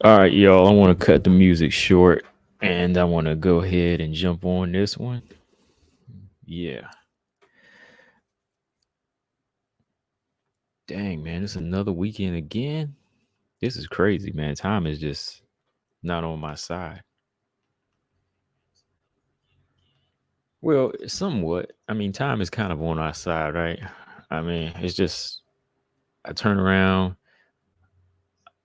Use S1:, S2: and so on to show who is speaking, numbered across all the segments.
S1: All right, y'all. I want to cut the music short and I want to go ahead and jump on this one. Yeah. Dang, man. It's another weekend again. This is crazy, man. Time is just not on my side. Well, somewhat. I mean, time is kind of on our side, right? I mean, it's just, I turn around,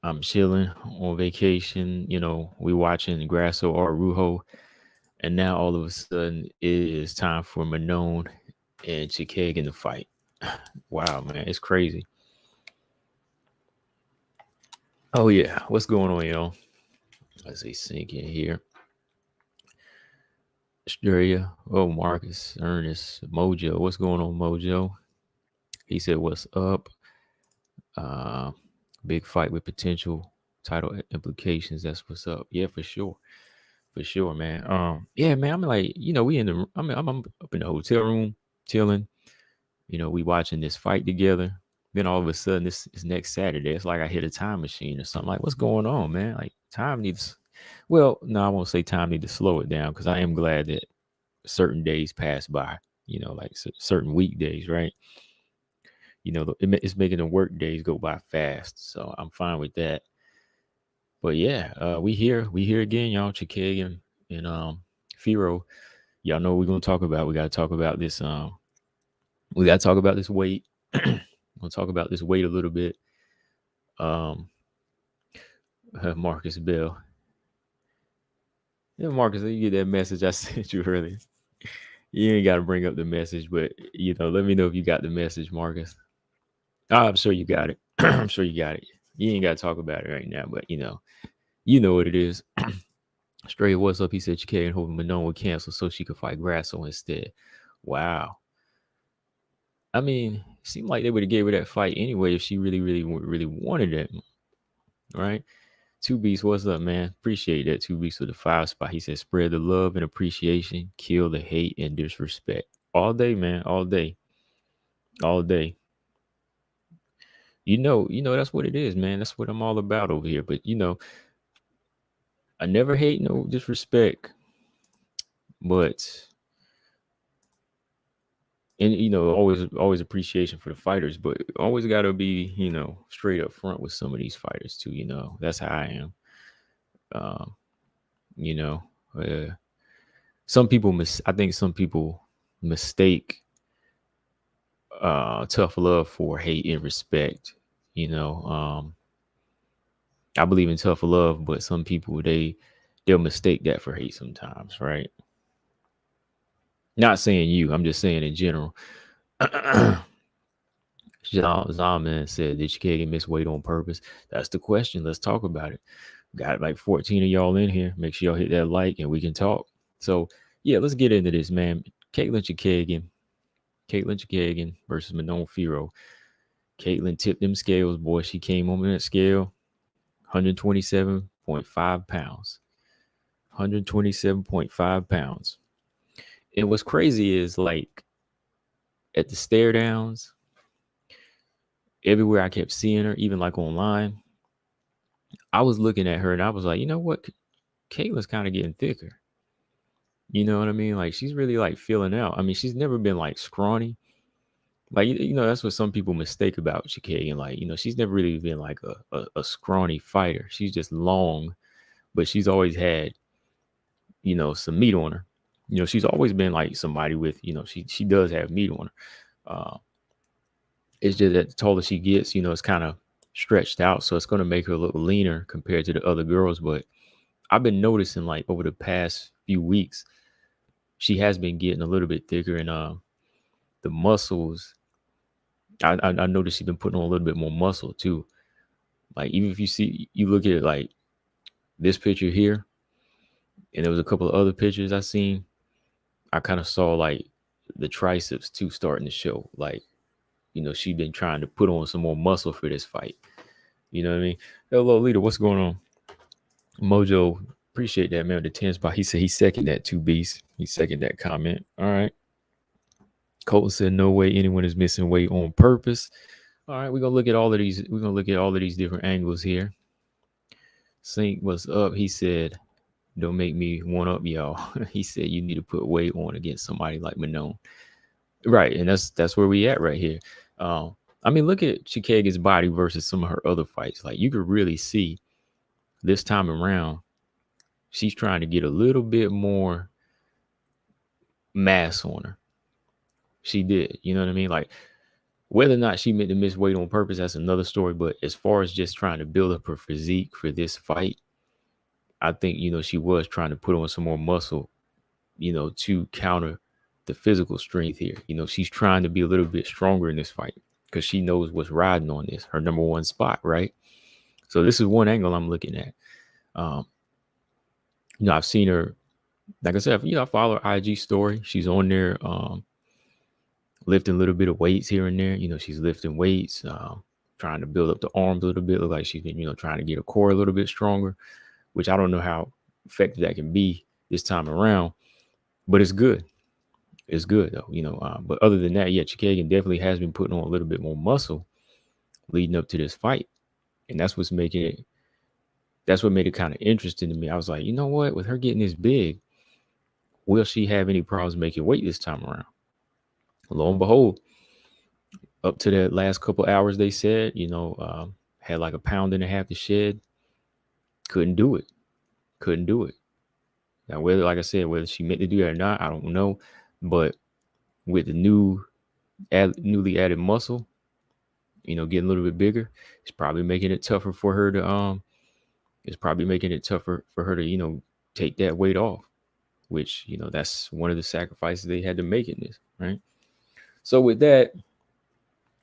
S1: I'm chilling on vacation. We watching Grasso or Rujo. And now all of a sudden it is time for Manon and Chookagian to fight. Wow, man, it's crazy. Oh yeah, what's going on, y'all? Let's see, sink in here. Australia. Oh, Marcus, Ernest, Mojo. What's going on, Mojo? He said, "What's up?" Uh, Big fight with potential title implications. That's what's up. Yeah, for sure, man. Yeah, man. I'm like, we in the. I'm up in the hotel room, chilling. We watching this fight together. Then all of a sudden, this is next Saturday. It's like I hit a time machine or something. Like, what's going on, man? Like, time needs. Well, no, I won't say time need to slow it down because I am glad that certain days pass by. Like certain weekdays, right? It's making the work days go by fast. So I'm fine with that. But yeah, we here again, y'all. Chookagian and Fiorot. Y'all know what we're gonna talk about. We gotta talk about this. We gotta talk about this weight. We'll talk about this weight a little bit. Um, Marcus Bell. Yeah, Marcus, you get that message I sent you earlier. You ain't got to bring up the message, but let me know if you got the message, Marcus. Oh, I'm sure you got it. I'm sure you got it. You ain't got to talk about it right now, but you know what it is. Straight, what's up? He said Chookagian and hoping Manon would cancel so she could fight Grasso instead. Wow. I mean, it seemed like they would have gave her that fight anyway if she really, really, really wanted it, right? Two Beats, what's up, man? Appreciate that. Two Beats with the 5 spot. He said, spread the love and appreciation, kill the hate and disrespect. All day, man. All day. All day. That's what it is, man. That's what I'm all about over here. But I never hate no disrespect, but and always appreciation for the fighters, but always gotta be, straight up front with some of these fighters too. That's how I am. Um, you know, uh, I think some people mistake tough love for hate and respect. I believe in tough love, but some people they'll mistake that for hate sometimes, right? Not saying you, I'm just saying in general. Zalman said, did Chookagian miss weight on purpose? That's the question. Let's talk about it. Got like 14 of y'all in here. Make sure y'all hit that like and we can talk. So yeah, let's get into this, man. Caitlin Chookagian versus Manon Fiorot. Caitlin tipped them scales, boy. She came on that scale, 127.5 pounds. 127.5 pounds. And what's crazy is like at the stare downs, everywhere I kept seeing her, even like online, I was looking at her and I was like, you know what? Caitlin's kind of getting thicker. You know what I mean? Like she's really like filling out. I mean, she's never been like scrawny. Like that's what some people mistake about Chookagian. Like she's never really been like a scrawny fighter. She's just long, but she's always had some meat on her. She's always been like somebody with she does have meat on her. It's just that the taller she gets, it's kind of stretched out, so it's going to make her look leaner compared to the other girls. But I've been noticing like over the past few weeks, she has been getting a little bit thicker, and the muscles. I noticed she's been putting on a little bit more muscle too. Like even if you look at it like this picture here, and there was a couple of other pictures I seen, I kind of saw like the triceps too starting to show. Like she'd been trying to put on some more muscle for this fight. You know what I mean? Hello, leader. What's going on? Mojo, appreciate that, man. The 10 spot. He said he second that two beast. He second that comment. All right. Colton said no way anyone is missing weight on purpose. All right, we're gonna look at all of these. We're gonna look at all of these different angles here. Sink, what's up? He said, don't make me one up, y'all. He said you need to put weight on against somebody like Manon. Right, and that's where we at right here. I mean, look at Chookagian's body versus some of her other fights. Like you could really see this time around, she's trying to get a little bit more mass on her. She did, you know what I mean? Like whether or not she meant to miss weight on purpose, that's another story. But as far as just trying to build up her physique for this fight, I think, she was trying to put on some more muscle, to counter the physical strength here. She's trying to be a little bit stronger in this fight because she knows what's riding on this, her number one spot, right? So this is one angle I'm looking at. I've seen her, like I said, I follow her IG story. She's on there lifting a little bit of weights here and there. She's lifting weights, trying to build up the arms a little bit. Look like she's been, trying to get her core a little bit stronger, which I don't know how effective that can be this time around, but it's good. It's good though, but other than that, yeah, Chookagian definitely has been putting on a little bit more muscle leading up to this fight. And that's what made it kind of interesting to me. I was like, you know what, with her getting this big, will she have any problems making weight this time around? Lo and behold, up to that last couple hours, they said, had like 1.5 pounds to shed. Couldn't do it. Now, whether she meant to do that or not, I don't know. But with the newly added muscle, getting a little bit bigger, it's probably making it tougher for her to take that weight off, which, that's one of the sacrifices they had to make in this, right? So with that,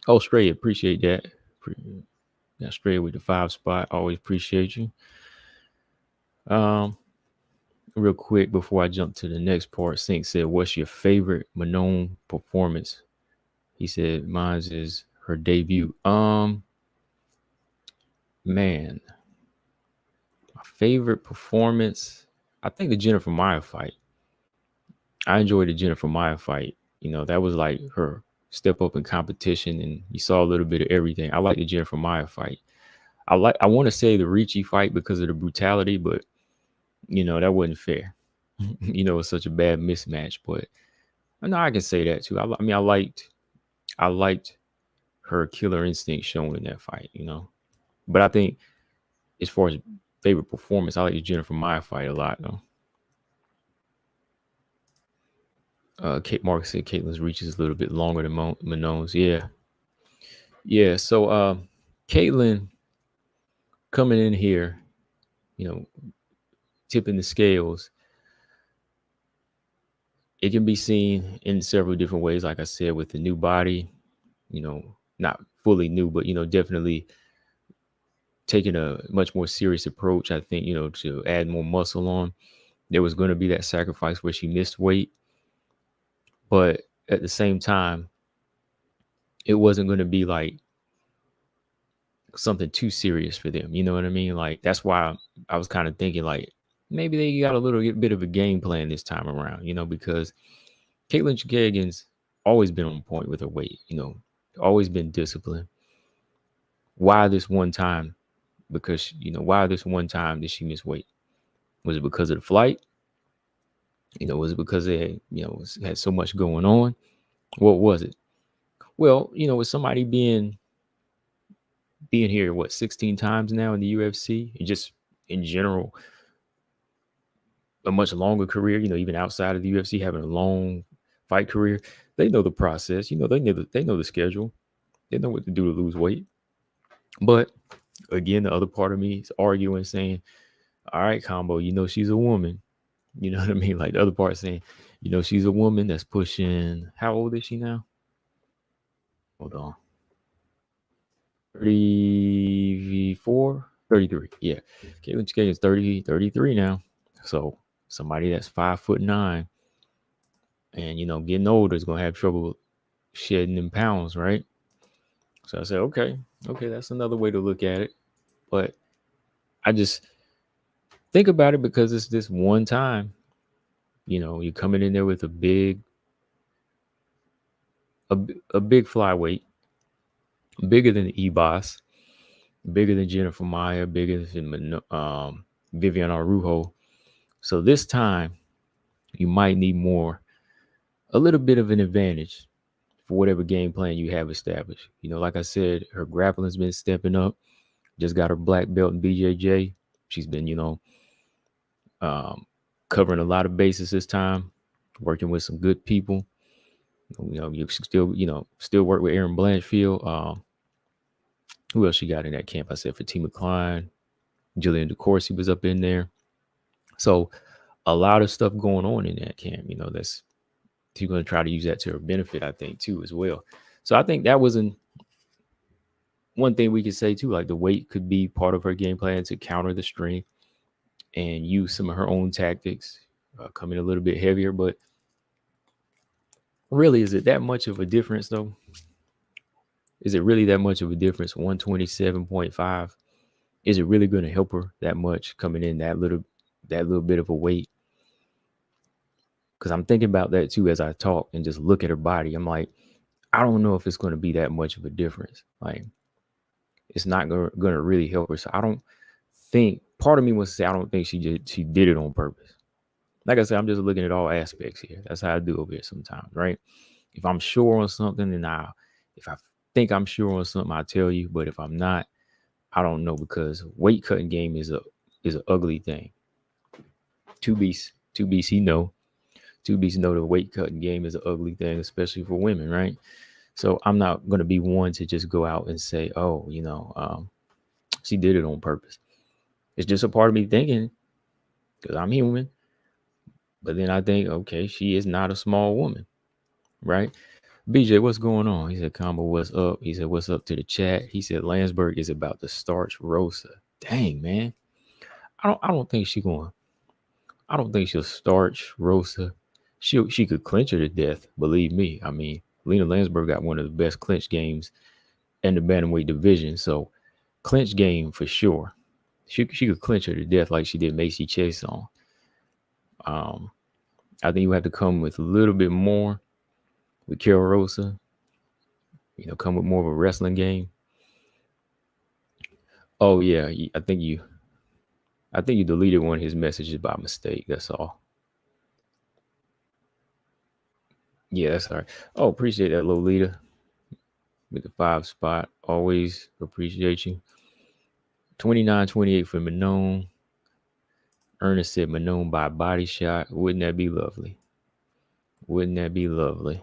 S1: Australia, appreciate that. Australia with the 5 spot, always appreciate you. Real quick before I jump to the next part, Sink said, what's your favorite Manon performance? He said, mine is her debut. Man, my favorite performance, I think the Jennifer Maia fight. I enjoyed the Jennifer Maia fight. That was like her step up in competition, and you saw a little bit of everything. I like the Jennifer Maia fight. I want to say the Ricci fight because of the brutality, but that wasn't fair. It's such a bad mismatch. But no, I can say that too. I liked her killer instinct shown in that fight. But I think as far as favorite performance, I like the Jennifer Maia fight a lot though. Kate Mark said Caitlin's reach is a little bit longer than Manon's. Yeah. So Caitlin coming in here, tipping the scales. It can be seen in several different ways. Like I said, with the new body, not fully new, but definitely taking a much more serious approach. I think to add more muscle on. There was going to be that sacrifice where she missed weight. But at the same time, it wasn't going to be like something too serious for them. You know what I mean? Like, that's why I was kind of thinking like maybe they got a little bit of a game plan this time around, because Caitlin Chookagian's always been on point with her weight, always been disciplined. Why this one time? Because, why this one time did she miss weight? Was it because of the flight? Was it because they, had so much going on? What was it? Well, with somebody being here, 16 times now in the UFC, and just in general, a much longer career, even outside of the UFC, having a long fight career, they know the process, they know the schedule, they know what to do to lose weight. But again, the other part of me is arguing, saying, all right, Combo, she's a woman. You know what I mean? Like the other part saying, she's a woman that's pushing, how old is she now? Hold on. 34, 33. Yeah. Caitlin Chookagian is 33 now. So somebody that's 5'9" and, getting older is going to have trouble shedding them pounds, right? So I said, okay, that's another way to look at it. But I just think about it because it's this one time, you're coming in there with a big flyweight, bigger than the E-Boss. bigger than Jennifer Maya, bigger than Vivian Arujo. So this time, you might need a little bit of an advantage for whatever game plan you have established. Like I said, her grappling's been stepping up. Just got her black belt in BJJ. She's been, um, covering a lot of bases this time, working with some good people. You still work with Aaron Blanchfield. Who else you got in that camp? I said Fatima Klein, Jillian DeCourcy was up in there. So a lot of stuff going on in that camp. That's she's going to try to use that to her benefit, I think, too, as well. So I think that was one thing we could say too. Like the weight could be part of her game plan to counter the strength and use some of her own tactics, coming a little bit heavier. But really, is it that much of a difference, though? Is it really that much of a difference? 127.5. Is it really going to help her that much coming in that little bit of a weight? Because I'm thinking about that too as I talk and just look at her body. I'm like, I don't know if it's going to be that much of a difference. Like, it's not going to really help her. So I don't think, part of me wants to say, I don't think she did it on purpose. Like I said, I'm just looking at all aspects here. That's how I do over here sometimes, right? If I'm sure on something, then if I think I'm sure on something, I'll tell you. But if I'm not, I don't know, because weight cutting game is an ugly thing. Two beasts know. Two beasts know the weight cutting game is an ugly thing, especially for women, right? So I'm not going to be one to just go out and say, oh, she did it on purpose. It's just a part of me thinking, because I'm human. But then I think, okay, she is not a small woman, right? BJ, what's going on? He said, Combo, what's up? He said, what's up to the chat? He said, Lansberg is about to starch Rosa. Dang, man. I don't think she'll starch Rosa. She could clinch her to death, believe me. I mean, Lena Lansberg got one of the best clinch games in the bantamweight division. So clinch game for sure. She could clinch her to death like she did Macy Chiasson. I think you have to come with a little bit more with Carol Rosa. Come with more of a wrestling game. Oh yeah, I think you deleted one of his messages by mistake. That's all. Yeah, that's all right. Oh, appreciate that, Lolita, with the 5 spot. Always appreciate you. 29-28 for Manon. Ernest said Manon by body shot. Wouldn't that be lovely? Wouldn't that be lovely?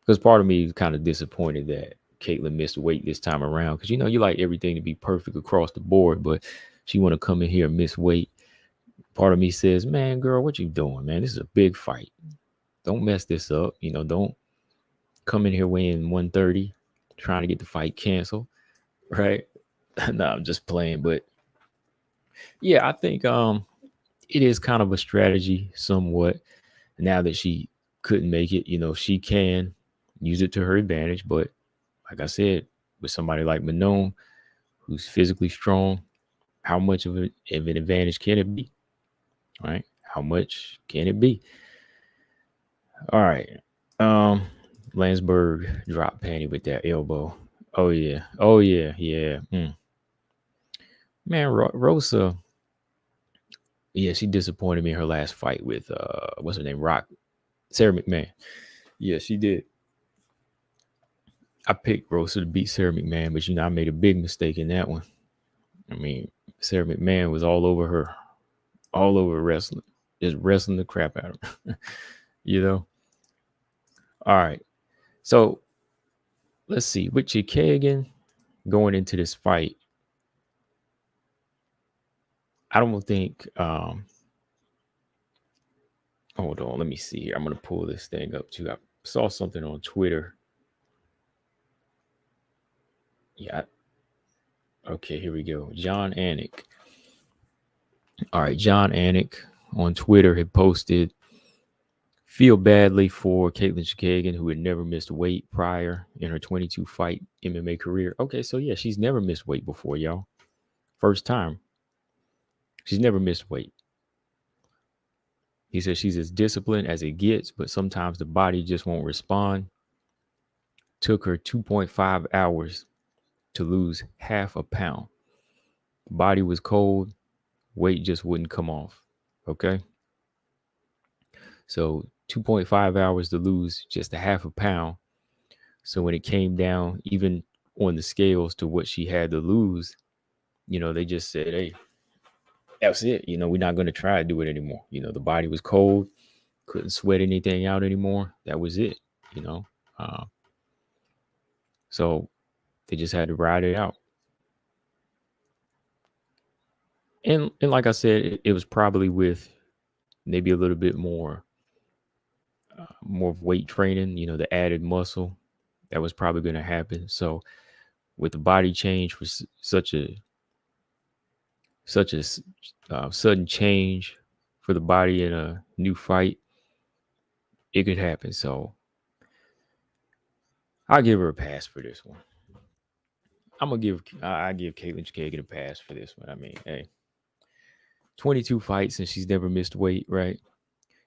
S1: Because part of me is kind of disappointed that Caitlin missed weight this time around. Because, you like everything to be perfect across the board, but she want to come in here and miss weight. Part of me says, man, girl, what you doing, man? This is a big fight. Don't mess this up. Don't come in here weighing 130, trying to get the fight canceled, right? No, I'm just playing. But yeah, I think it is kind of a strategy somewhat. Now that she couldn't make it, she can use it to her advantage. But like I said, with somebody like Manon, who's physically strong, how much of an advantage can it be? Right? How much can it be? All right. Lansberg drop panty with that elbow. Oh yeah. Man, Rosa. Yeah, she disappointed me in her last fight with what's her name? Sarah McMahon. Yeah, she did. I picked Rosa to beat Sarah McMahon, but I made a big mistake in that one. I mean, Sarah McMahon was all over wrestling, just wrestling the crap out of her. All right. So let's see. With Chookagian going into this fight, I don't think hold on, let me see here. I'm gonna pull this thing up too. I saw something on Twitter. Yeah. Okay, here we go. John Anik. All right, John Anik on Twitter had posted, feel badly for Caitlin Chookagian, who had never missed weight prior in her 22 fight MMA career. Okay, so yeah, she's never missed weight before, y'all. First time. She's never missed weight. He says she's as disciplined as it gets, but sometimes the body just won't respond. Took her 2.5 hours to lose half a pound. Body was cold, weight just wouldn't come off. Okay. So 2.5 hours to lose just a half a pound. So when it came down, even on the scales to what she had to lose, they just said, hey, that's it. We're not going to try to do it anymore. The body was cold, couldn't sweat anything out anymore. That was it, you know. Uh, so they just had to ride it out. And like I said, it was probably with maybe a little bit more of weight training, the added muscle that was probably going to happen. So with the body change for such a sudden change for the body in a new fight, it could happen. So I'll give her a pass for this one. I give Caitlin Chookagian a pass for this one. I mean, hey, 22 fights and she's never missed weight, right?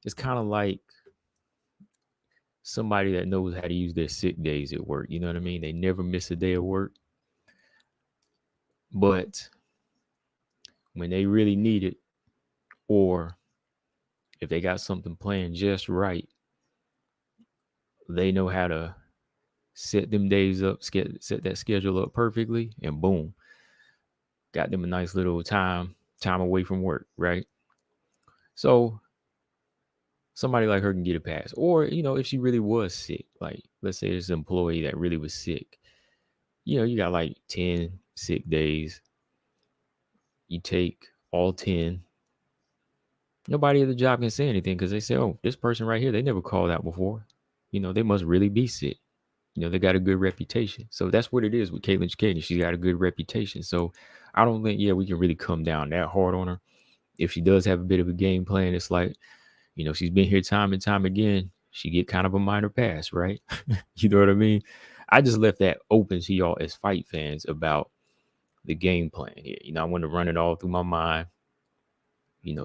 S1: It's kind of like somebody that knows how to use their sick days at work. You know what I mean? They never miss a day of work. But when they really need it, or if they got something planned just right, they know how to set them days up, set that schedule up perfectly, and boom, got them a nice little time away from work, right? So somebody like her can get a pass. Or, if she really was sick, like let's say there's an employee that really was sick, you got like 10 sick days. You take all 10. Nobody at the job can say anything because they say, oh, this person right here, they never called out before. They must really be sick. They got a good reputation. So that's what it is with Caitlin Chookagian. She's got a good reputation. So I don't think, we can really come down that hard on her. If she does have a bit of a game plan, it's like, she's been here time and time again. She get kind of a minor pass, right? You know what I mean? I just left that open to y'all as fight fans about the game plan here. I want to run it all through my mind,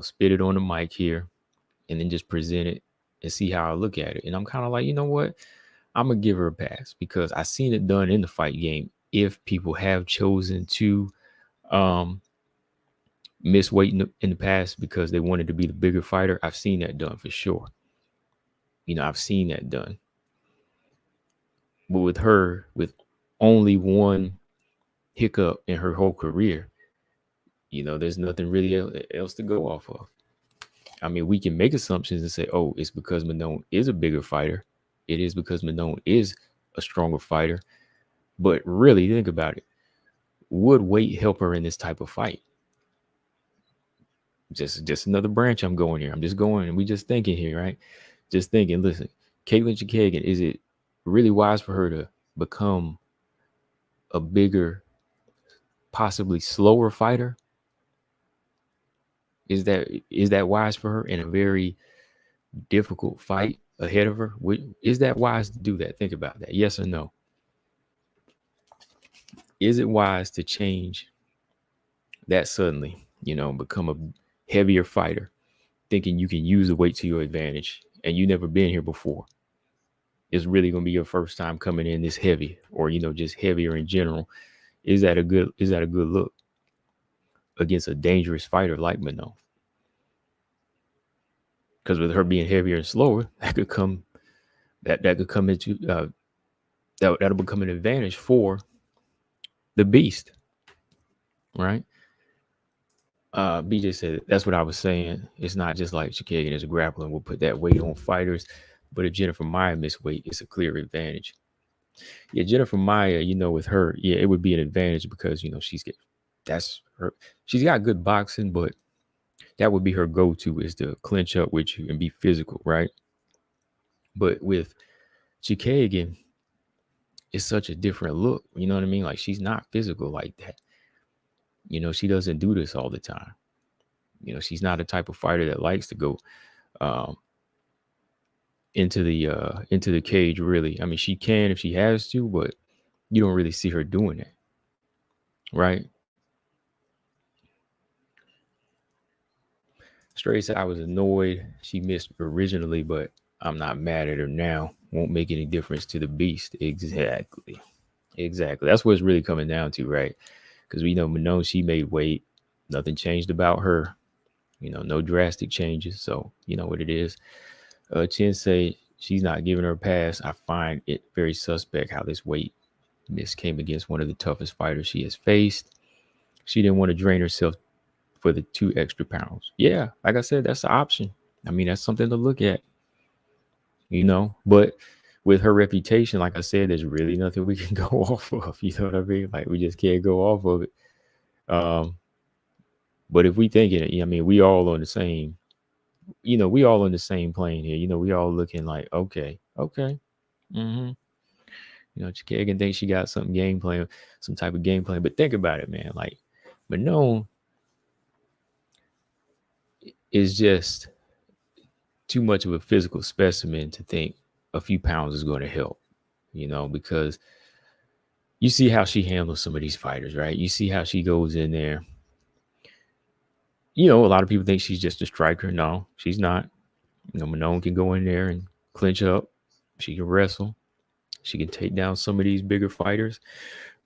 S1: spit it on the mic here, and then just present it and see how I look at it. And I'm kind of like, you know what? I'm going to give her a pass because I've seen it done in the fight game. If people have chosen to miss weight in the past because they wanted to be the bigger fighter, I've seen that done for sure. I've seen that done. But with her, with only one hiccup in her whole career, there's nothing really else to go off of. I mean, we can make assumptions and say, oh, it's because Manon is a bigger fighter. It is because Manon is a stronger fighter. But really, think about it. Would weight help her in this type of fight? Just another branch I'm going here. I'm just going, and we just thinking here, right? Just thinking, listen, Caitlin Chookagian, is it really wise for her to become a bigger, possibly slower fighter? Is that wise for her in a very difficult fight ahead of her? Is that wise to do that? Think about that. Yes or no? Is it wise to change that suddenly, become a heavier fighter, thinking you can use the weight to your advantage and you never been here before? It's really going to be your first time coming in this heavy, or, just heavier in general. Is that a good look against a dangerous fighter like Manon? Because with her being heavier and slower, that could come into that'll become an advantage for the beast, right? BJ said that's what I was saying. It's not just like Chookagian as a grappler will put that weight on fighters, but if Jennifer Maia missed weight, it's a clear advantage. Yeah, Jennifer Maia, with her, it would be an advantage because she's got good boxing, but that would be her go-to, is to clinch up with you and be physical, right? But with Chookagian, it's such a different look. You know what I mean? Like, she's not physical like that. She doesn't do this all the time. She's not a type of fighter that likes to go into the cage, really. I mean, she can if she has to, but you don't really see her doing it, right? Straight said, I was annoyed she missed originally, but I'm not mad at her now. Won't make any difference to the beast. Exactly. Exactly. That's what it's really coming down to, right? Because we know Manon, she made weight. Nothing changed about her. No drastic changes. So you know what it is. Chen say she's not giving her a pass. I find it very suspect how this weight miss came against one of the toughest fighters she has faced. She didn't want to drain herself for the 2 extra pounds. Yeah, like I said, that's the option. I mean, that's something to look at, But with her reputation, like I said, there's really nothing we can go off of. You know what I mean? Like we just can't go off of it. Um, but if we thinking it, I mean, we all on the same, we all on the same plane here. We all looking like, okay. Mm-hmm. Chookagian thinks she got some type of game plan. But think about it, man. Like, Manon is just too much of a physical specimen to think a few pounds is going to help, because you see how she handles some of these fighters, right? You see how she goes in there. A lot of people think she's just a striker. No, she's not. Manon can go in there and clinch up. She can wrestle. She can take down some of these bigger fighters,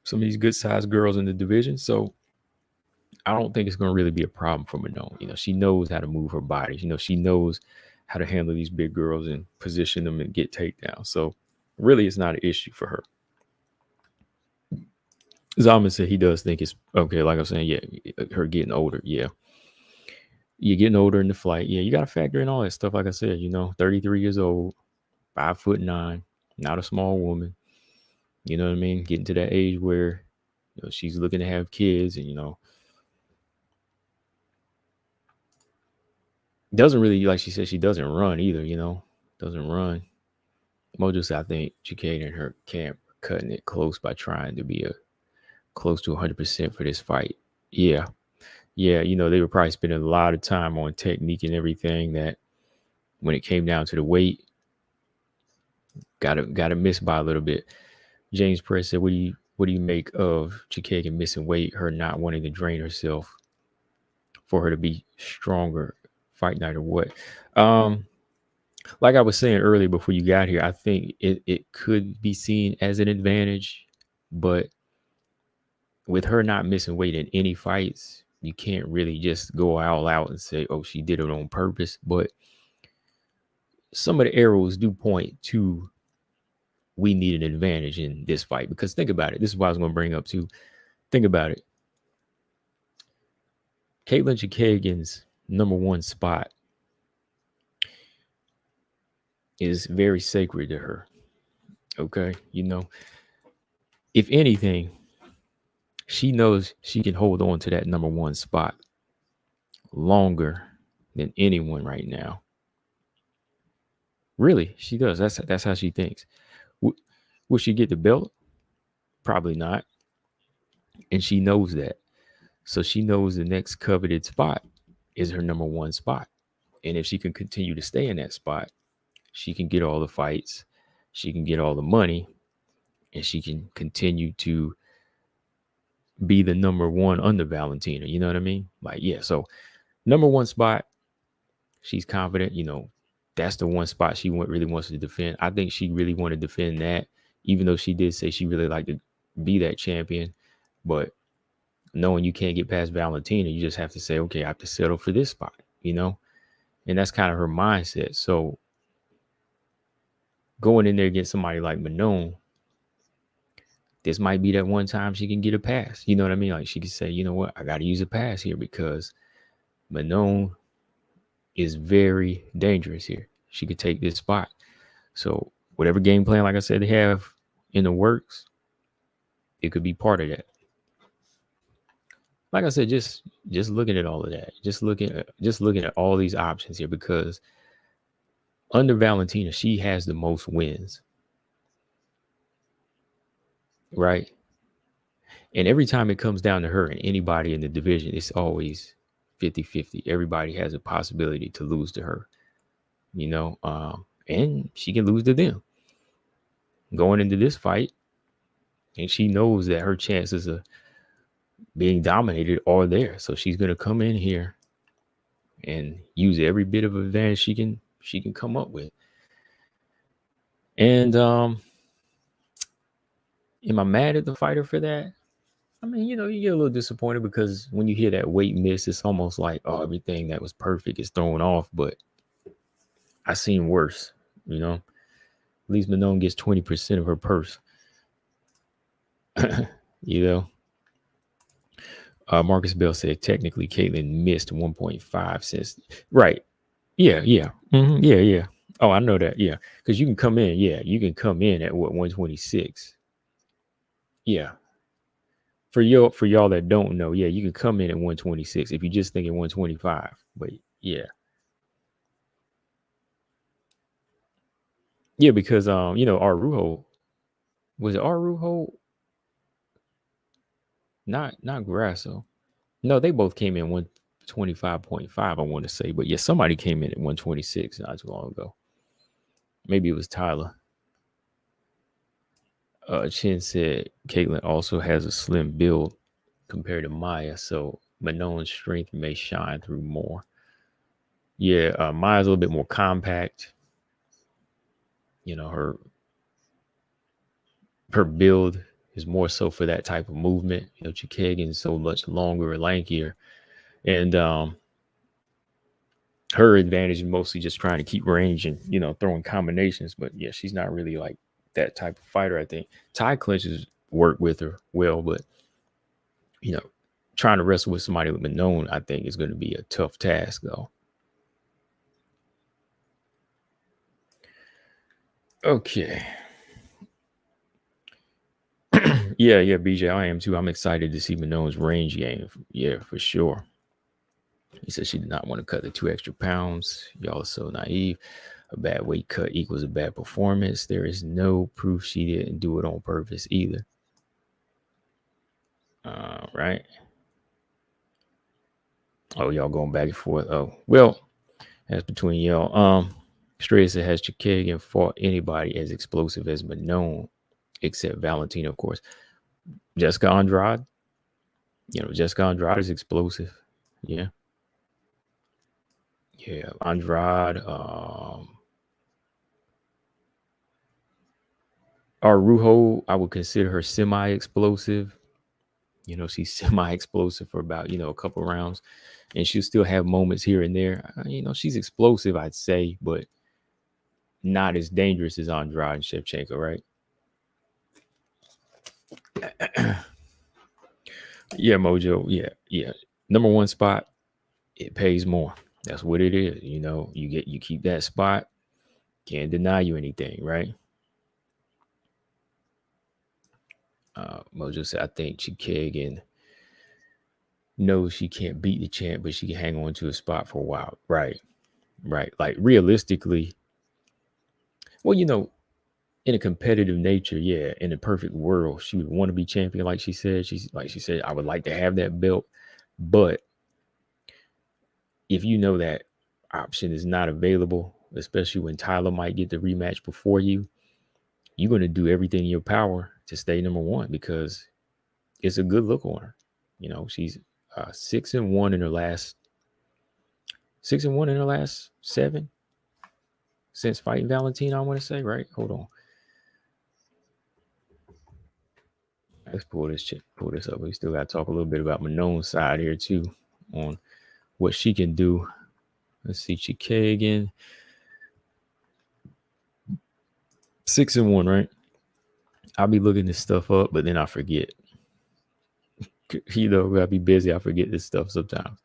S1: some of these good sized girls in the division. So I don't think it's going to really be a problem for Manon. She knows how to move her body. She knows how to handle these big girls and position them and get takedowns. So really, it's not an issue for her. Zalman said he does think it's okay. Like I'm saying, yeah, her getting older. Yeah. You're getting older in the flight. Yeah, you got to factor in all that stuff. Like I said, 33 years old, 5'9", not a small woman. You know what I mean? Getting to that age where she's looking to have kids and, doesn't really, like she said, she doesn't run either, doesn't run. Mojo said, I think Chookagian and her camp are cutting it close by trying to be close to 100% for this fight. Yeah. Yeah, they were probably spending a lot of time on technique and everything that when it came down to the weight, got to miss by a little bit. James Press said, what do you make of Chookagian missing weight, her not wanting to drain herself for her to be stronger fight night or what? Like I was saying earlier before you got here, I think it could be seen as an advantage, but with her not missing weight in any fights, you can't really just go all out and say, oh, she did it on purpose. But some of the arrows do point to we need an advantage in this fight. Because think about it. This is what I was going to bring up too. Think about it. Katlyn Chookagian's number one spot is very sacred to her. Okay. If anything, she knows she can hold on to that number one spot longer than anyone right now. Really, she does. That's how she thinks. Will she get the belt? Probably not. And she knows that. So she knows the next coveted spot is her number one spot. And if she can continue to stay in that spot, she can get all the fights, she can get all the money, and she can continue to be the number one under Valentina. You know what I mean? Like, yeah. So number one spot, she's confident, that's the one spot she really wants to defend. I think she really wanted to defend that, even though she did say she really liked to be that champion. But knowing you can't get past Valentina, you just have to say, okay, I have to settle for this spot, and that's kind of her mindset. So going in there against somebody like Manon, this might be that one time she can get a pass. You know what I mean? Like she could say, you know what, I got to use a pass here because Manon is very dangerous here. She could take this spot. So whatever game plan, like I said, they have in the works, it could be part of that. Like I said, just looking at all of that, just looking at all these options here, because under Valentina, she has the most wins, right? And every time it comes down to her and anybody in the division, it's always 50-50. Everybody has a possibility to lose to her, and she can lose to them going into this fight. And she knows that her chances of being dominated are there. So she's going to come in here and use every bit of advantage she can come up with. And Am I mad at the fighter for that? I mean, you get a little disappointed because when you hear that weight miss, it's almost like, oh, everything that was perfect is thrown off. But I seen worse, At least Manon gets 20% of her purse. Marcus Bell said technically Caitlyn missed 1.5 since. Right. Yeah. Yeah. Oh, I know that. Yeah. Because you can come in. Yeah. You can come in at what, 126. Yeah. For y'all that don't know, yeah, you can come in at 126 if you just think at 125. But yeah. Yeah, because Arujo, was it Arujo? Not Grasso. No, they both came in 125.5, I want to say. But yeah, somebody came in at 126 not too long ago. Maybe it was Tyler. Chin said Caitlyn also has a slim build compared to Maya, so Manon's strength may shine through more. Yeah, Maya's a little bit more compact. Her build is more so for that type of movement. Chookagian's so much longer and lankier, and her advantage is mostly just trying to keep range and throwing combinations. But yeah, she's not really like that type of fighter. I think tie clinches work with her well, but trying to wrestle with somebody with Manon, I think, is going to be a tough task, though. Okay. yeah, BJ, I am too. I'm excited to see Manon's range game. Yeah, for sure. He said she did not want to cut the 2 extra pounds. Y'all are so naive. A bad weight cut equals a bad performance. There is no proof she didn't do it on purpose either. Right. Oh, y'all going back and forth. Oh, well, that's between y'all. Straight said, has Chookagian fought anybody as explosive as Manon, except Valentina, of course. Jessica Andrade. Jessica Andrade is explosive. Yeah. Yeah. Andrade. Arujo, I would consider her semi-explosive. She's semi-explosive for about, a couple rounds. And she'll still have moments here and there. She's explosive, I'd say, but not as dangerous as Andrade and Shevchenko, right? Yeah, Mojo. Yeah. Number one spot, it pays more. That's what it is. You keep that spot. Can't deny you anything, right? Mojo said, I think Chookagian knows she can't beat the champ, but she can hang on to a spot for a while. Right. Like realistically, well, in a competitive nature, yeah, in a perfect world, she would want to be champion. Like she said, I would like to have that belt. But if that option is not available, especially when Tyler might get the rematch before you, you're going to do everything in your power to stay number one because it's a good look on her. She's 6-1 in her last 7 since fighting Valentina, I want to say, right? Hold on. Let's pull this up. We still got to talk a little bit about Manon's side here too, on what she can do. Let's see, Chookagian, 6-1, right? I'll be looking this stuff up, but then I forget. Gotta be busy. I forget this stuff sometimes.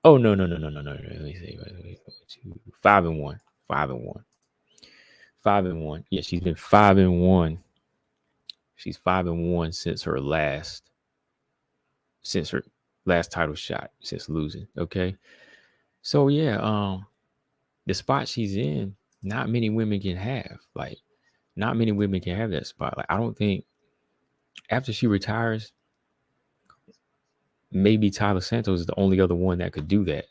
S1: Oh no. Let me see. 5-1. 5-1. 5-1. Yeah, she's been 5-1. She's 5-1 since her last title shot, since losing. Okay. So yeah, the spot she's in, not many women can have. Like, not many women can have that spot. Like, I don't think after she retires, maybe Tyler Santos is the only other one that could do that.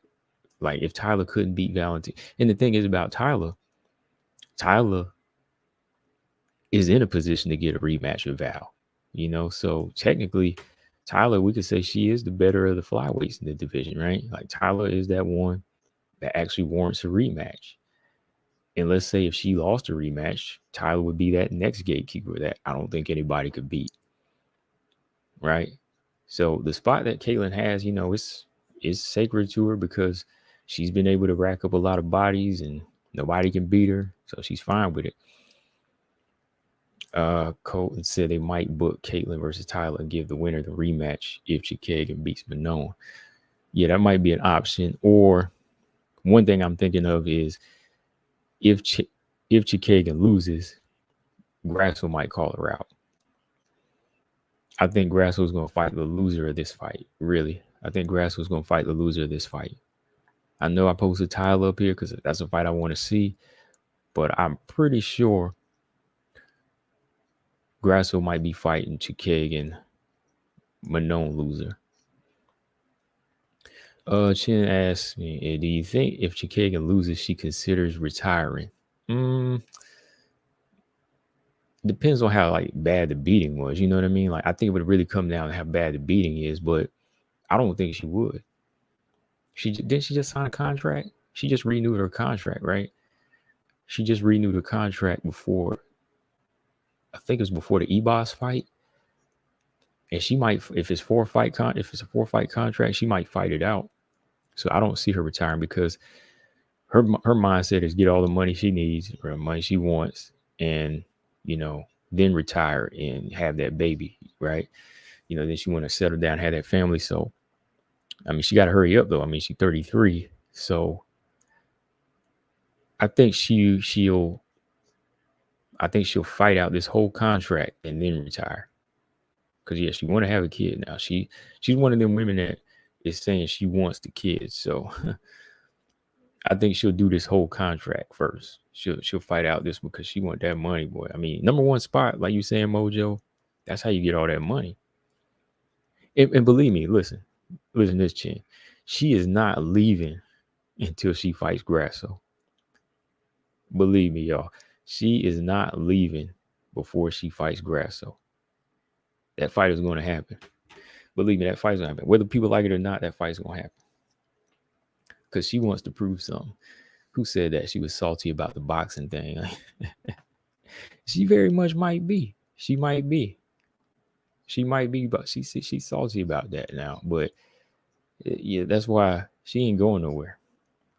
S1: Like, if Tyler couldn't beat Valentina. And the thing is about Tyler is in a position to get a rematch with Val. So technically, Tyler, we could say she is the better of the flyweights in the division, right? Like, Tyler is that one that actually warrants a rematch. And let's say if she lost a rematch, Tyler would be that next gatekeeper that I don't think anybody could beat. Right. So the spot that Caitlyn has, is sacred to her because she's been able to rack up a lot of bodies and nobody can beat her. So she's fine with it. Colton said they might book Caitlyn versus Tyler and give the winner the rematch if Chookagian beats Manon. Yeah, that might be an option. Or one thing I'm thinking of is if Chookagian loses, Grasso might call her out. I think Grasso's going to fight the loser of this fight. Really, I think Grasso's going to fight the loser of this fight. I know I posted Tyler up here because that's a fight I want to see, but I'm pretty sure Grasso might be fighting Chookagian, Manon loser. Chin asked me, do you think if Chookagian loses, she considers retiring? Depends on how bad the beating was. You know what I mean? I think it would really come down to how bad the beating is, but I don't think she would. She just sign a contract? She just renewed her contract, right? She just renewed her contract before, I think it was before the Ebos fight. And she might, if it's a 4-fight contract, she might fight it out. So I don't see her retiring because her mindset is get all the money she needs or the money she wants, and then retire and have that baby, right? Then she want to settle down, have that family. So I mean, she got to hurry up though. I mean, she's 33, so I think she'll fight out this whole contract and then retire. Because yeah, she want to have a kid now. She's one of them women that is saying she wants the kid. So I think she'll do this whole contract first. She'll fight out this because she want that money, boy. I mean, number one spot, like you saying, Mojo, that's how you get all that money. And believe me, listen to this, Chin. She is not leaving until she fights Grasso. Believe me, y'all. She is not leaving before she fights Grasso. That fight is going to happen. Believe me, that fight's going to happen. Whether people like it or not, that fight's going to happen. Because she wants to prove something. Who said that? She was salty about the boxing thing. She very much might be. She might be, but she's salty about that now. But yeah, that's why she ain't going nowhere.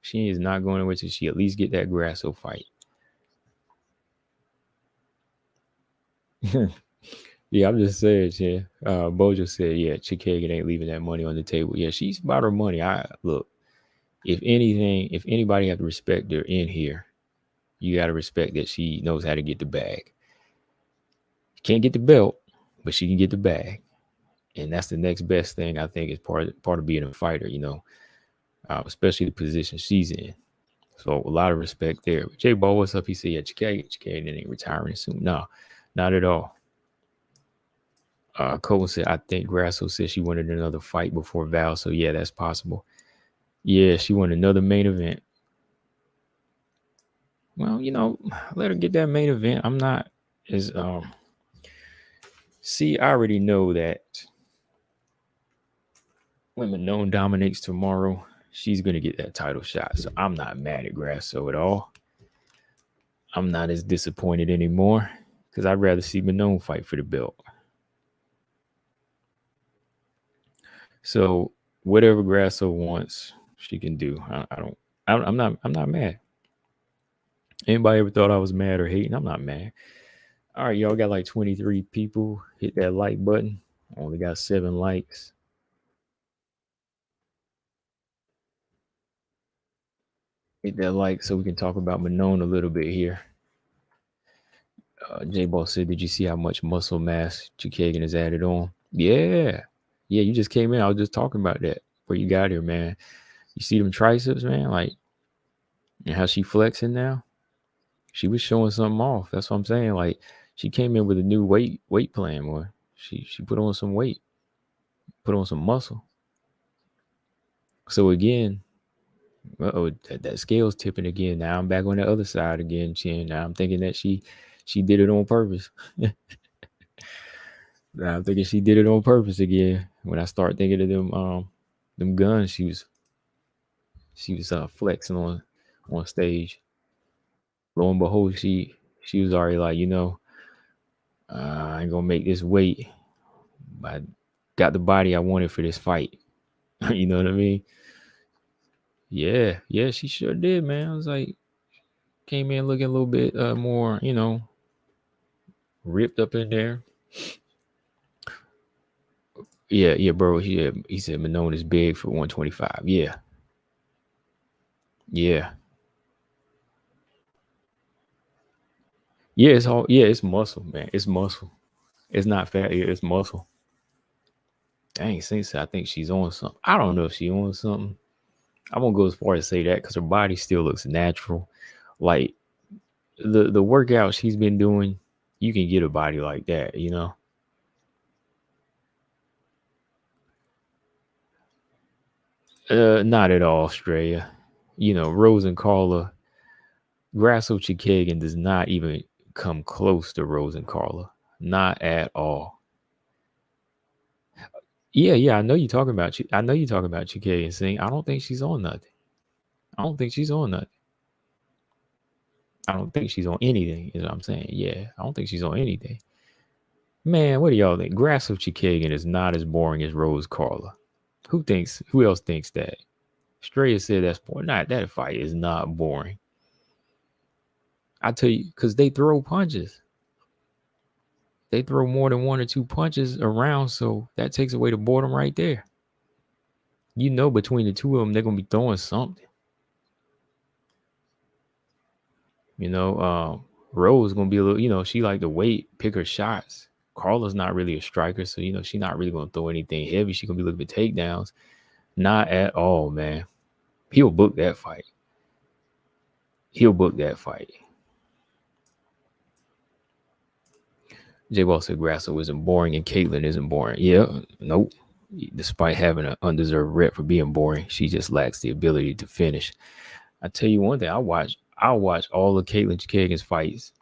S1: She is not going nowhere till she at least get that Grasso fight. Yeah, I'm just saying, yeah. Bojo said, yeah, Chookagian ain't leaving that money on the table. Yeah, she's about her money. Look, if anybody have to respect her in here, you got to respect that she knows how to get the bag. Can't get the belt, but she can get the bag. And that's the next best thing, I think, is part of being a fighter, especially the position she's in. So a lot of respect there. J Ball, what's up? He said, yeah, Chookagian ain't retiring soon. No, not at all. Cole said, I think Grasso said she wanted another fight before Val. So yeah, that's possible. Yeah, she wanted another main event. Well, let her get that main event. I'm not as see, I already know that when Manon dominates tomorrow, she's gonna get that title shot. So I'm not mad at Grasso at all. I'm not as disappointed anymore because I'd rather see Manon fight for the belt. So whatever Grasso wants, she can do. I'm not mad. Anybody ever thought I was mad or hating? I'm not mad. All right, y'all got like 23 people. Hit that like button. Only got 7 likes. Hit that like so we can talk about Manon a little bit here. J-Ball said, did you see how much muscle mass Chookagian has added on? Yeah. Yeah, you just came in. I was just talking about that before you got here, man. You see them triceps, man? And how she flexing now? She was showing something off. That's what I'm saying. She came in with a new weight plan, boy. She put on some weight, put on some muscle. So again, that scale's tipping again. Now I'm back on the other side again, Chin. Now I'm thinking that she did it on purpose. Now I'm thinking she did it on purpose again. When I start thinking of them guns, she was flexing on stage. Lo and behold, she was already like, I ain't gonna make this weight. I got the body I wanted for this fight. You know what I mean? Yeah, yeah, she sure did, man. I was like, came in looking a little bit more, ripped up in there. Yeah, yeah, bro. He said Manone is big for 125. Yeah, yeah, yeah. It's all it's muscle, man. It's muscle. It's not fat. Yeah, it's muscle. I ain't think so. I think she's on something. I don't know if she on something. I won't go as far as say that because her body still looks natural. Like the workout she's been doing, you can get a body like that. Not at all, Australia. Rose and Carla, Grasso Chookagian does not even come close to Rose and Carla. Not at all. Yeah, yeah, I know you talking about I know you talking about Chookagian Singh. I don't think she's on nothing. I don't think she's on nothing. I don't think she's on anything, is what I'm saying. Yeah, I don't think she's on anything. Man, what do y'all think? Grasso Chookagian is not as boring as Rose Carla. Who else thinks that? Straya said that's boring. Not that fight is not boring. I tell you, because they throw punches. They throw more than one or two punches around, so that takes away the boredom right there. Between the two of them, they're gonna be throwing something. Rose gonna be a little. She like to wait, pick her shots. Carla's not really a striker, so she's not really gonna throw anything heavy. She gonna be looking for takedowns. Not at all, man. He'll book that fight. He'll book that fight. J Ball said Grasso isn't boring and Caitlyn isn't boring. Yeah, nope. Despite having an undeserved rep for being boring, she just lacks the ability to finish. I tell you one thing, I'll watch all of Caitlyn Chookagian's fights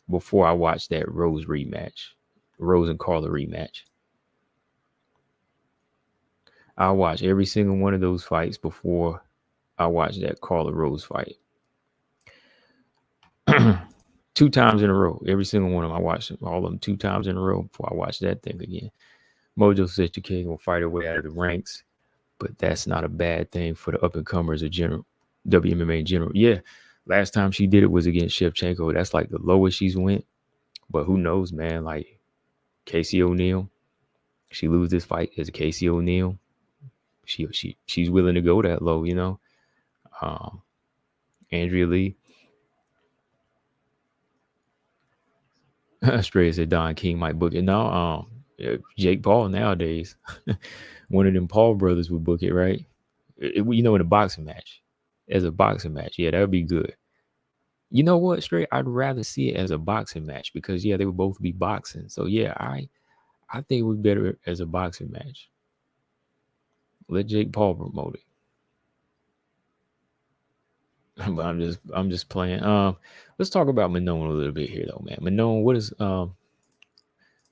S1: before I watch that Rose and Carla rematch. I'll watch every single one of those fights before I watch that Carla Rose fight. 2 times in a row. Every single one of them. I watched all of them 2 times in a row before I watch that thing again. Mojo says Chookagian will fight her way out of the ranks, but that's not a bad thing for the up-and-comers of WMMA in general. Yeah, last time she did it was against Shevchenko. That's like the lowest she's went. But who knows, man? Like Casey O'Neill, she lose this fight as Casey O'Neill. She's willing to go that low, Andrea Lee. Australia said Don King might book it. No, Jake Paul nowadays. One of them Paul brothers would book it, right? In a boxing match. As a boxing match. Yeah, that would be good. You know what, Straight? I'd rather see it as a boxing match because they would both be boxing. So yeah, I think it would be better as a boxing match. Let Jake Paul promote it. But I'm just playing. Let's talk about Manone a little bit here though, man.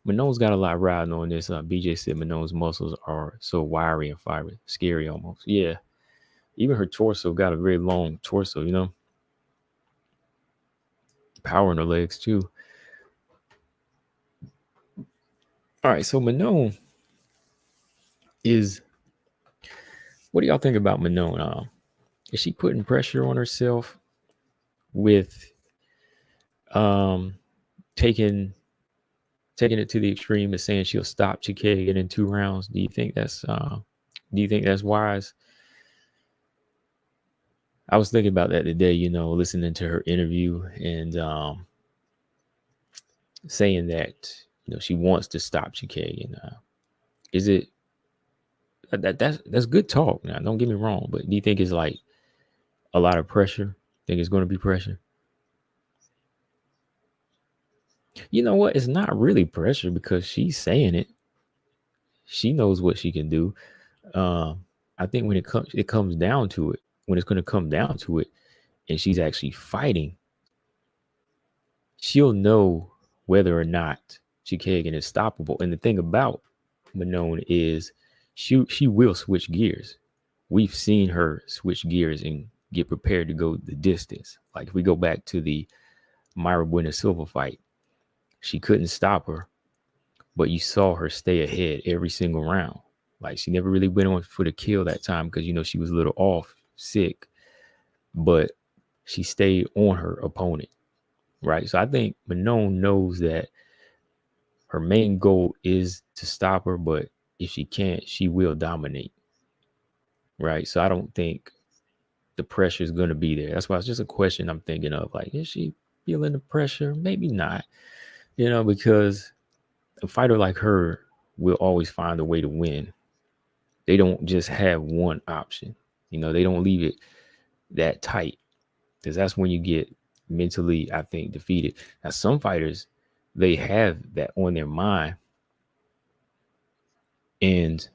S1: Manone's got a lot riding on this. BJ said Manone's muscles are so wiry and fibrous, scary almost. Yeah. Even her torso got a very long torso, Power in her legs too. All right, so Manone what do y'all think about Manone? Is she putting pressure on herself with taking it to the extreme and saying she'll stop Chookagian in 2 rounds? Do you think that's wise? I was thinking about that today, listening to her interview and saying that she wants to stop Chookagian. Is it that's good talk? Now, don't get me wrong, but do you think it's like a lot of pressure? Think it's going to be pressure? You know what? It's not really pressure because she's saying it. She knows what she can do. I think when it comes down to it, when it's going to come down to it, and she's actually fighting, she'll know whether or not Chookagian is stoppable. And the thing about Manone is she will switch gears. We've seen her switch gears in get prepared to go the distance. Like if we go back to the Myra Buena Silva fight, she couldn't stop her, but you saw her stay ahead every single round. Like she never really went on for the kill that time because, you know, she was a little off, sick, but she stayed on her opponent, right? So I think Manon knows that her main goal is to stop her, but if she can't, she will dominate, right? So I don't think the pressure is going to be there. That's why it's just a question I'm thinking of. Like, is she feeling the pressure? Maybe not, you know, because a fighter like her will always find a way to win. They don't just have one option. You know, they don't leave it that tight because that's when you get mentally, I think, defeated. Now, some fighters, they have that on their mind, and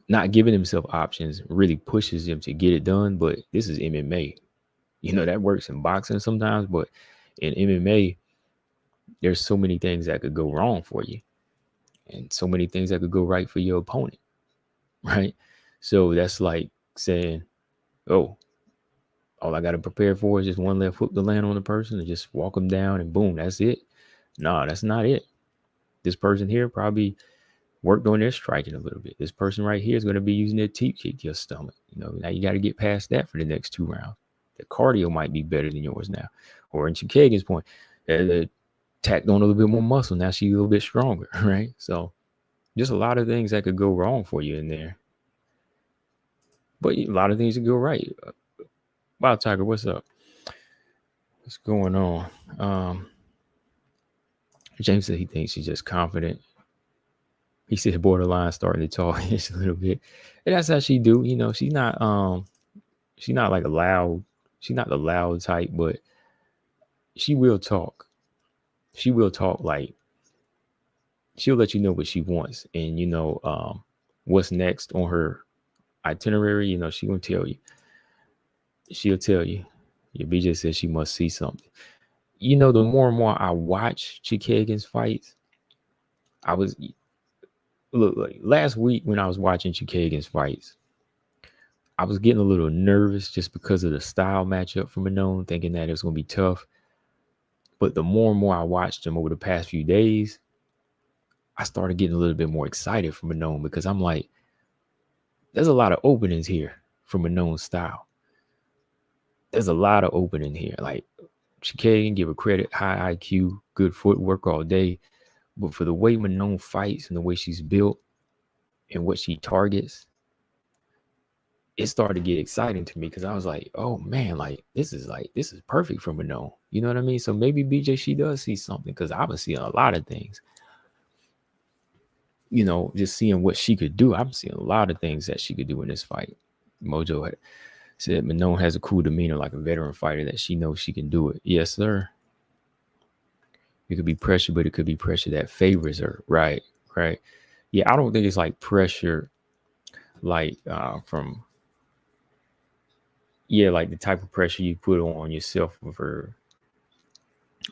S1: not giving themselves options really pushes them to get it done. But this is MMA. You know, that works in boxing sometimes, but in MMA, there's so many things that could go wrong for you and so many things that could go right for your opponent, right? So that's like saying, oh, all I got to prepare for is just one left hook to land on the person and just walk them down and boom, that's it. No, that's not it. This person here probably worked on their striking a little bit. This person right here is going to be using their teeth kick to your stomach. You know, now you got to get past that for the next 2 rounds. The cardio might be better than yours now. Or in Chookagian's point, tacked on a little bit more muscle. Now she's a little bit stronger, right? So just a lot of things that could go wrong for you in there. But a lot of things that go right. Wow, Tiger, what's up? What's going on? James said he thinks she's just confident. He said borderline starting to talk a little bit. And that's how she do. You know, she's not like a loud, she's not the loud type, but she will talk. She will talk, like she'll let you know what she wants. And you know, what's next on her itinerary, you know, she gonna tell you. She'll tell you. Your BJ says she must see something. You know, the more and more I watch Chookagian's fights, like last week when I was watching Chookagian's fights, I was getting a little nervous just because of the style matchup for Manon, thinking that it was going to be tough. But the more and more I watched him over the past few days, I started getting a little bit more excited for Manon because I'm like, there's a lot of openings here for Manon's style. There's a lot of opening here. Like Chookagian, give her credit, high IQ, good footwork all day. But for the way Manon fights and the way she's built and what she targets, it started to get exciting to me because I was like, oh man, this is perfect for Manon. You know what I mean? So maybe BJ, she does see something because I was seeing a lot of things. You know, just seeing what she could do. I'm seeing a lot of things that she could do in this fight. Mojo had said Manon has a cool demeanor like a veteran fighter that she knows she can do it. Yes, sir. It could be pressure, but it could be pressure that favors her. Right. Yeah, I don't think it's like pressure like from like the type of pressure you put on yourself for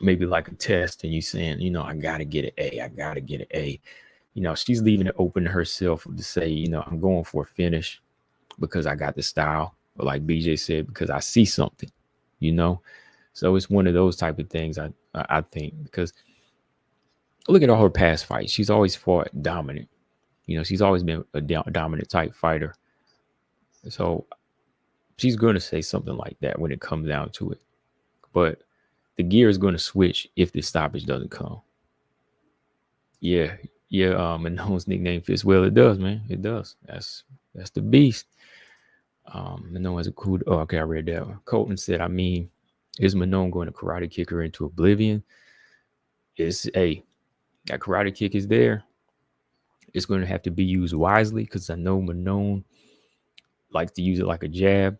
S1: maybe like a test and you saying, you know, I gotta get an A. You know, she's leaving it open to herself to say, you know, I'm going for a finish because I got the style. Or like BJ said, because I see something, you know. So it's one of those type of things I think, because look at all her past fights. She's always fought dominant. You know, she's always been a dominant type fighter. So she's going to say something like that when it comes down to it. But the gear is going to switch if the stoppage doesn't come. Yeah. Manon's nickname fits well. It does, man. It does. That's the beast. Manon has a cool. Oh, okay, I read that one. Colton said, I mean, is Manon going to karate kick her into oblivion? That karate kick is there. It's going to have to be used wisely because I know Manon likes to use it like a jab.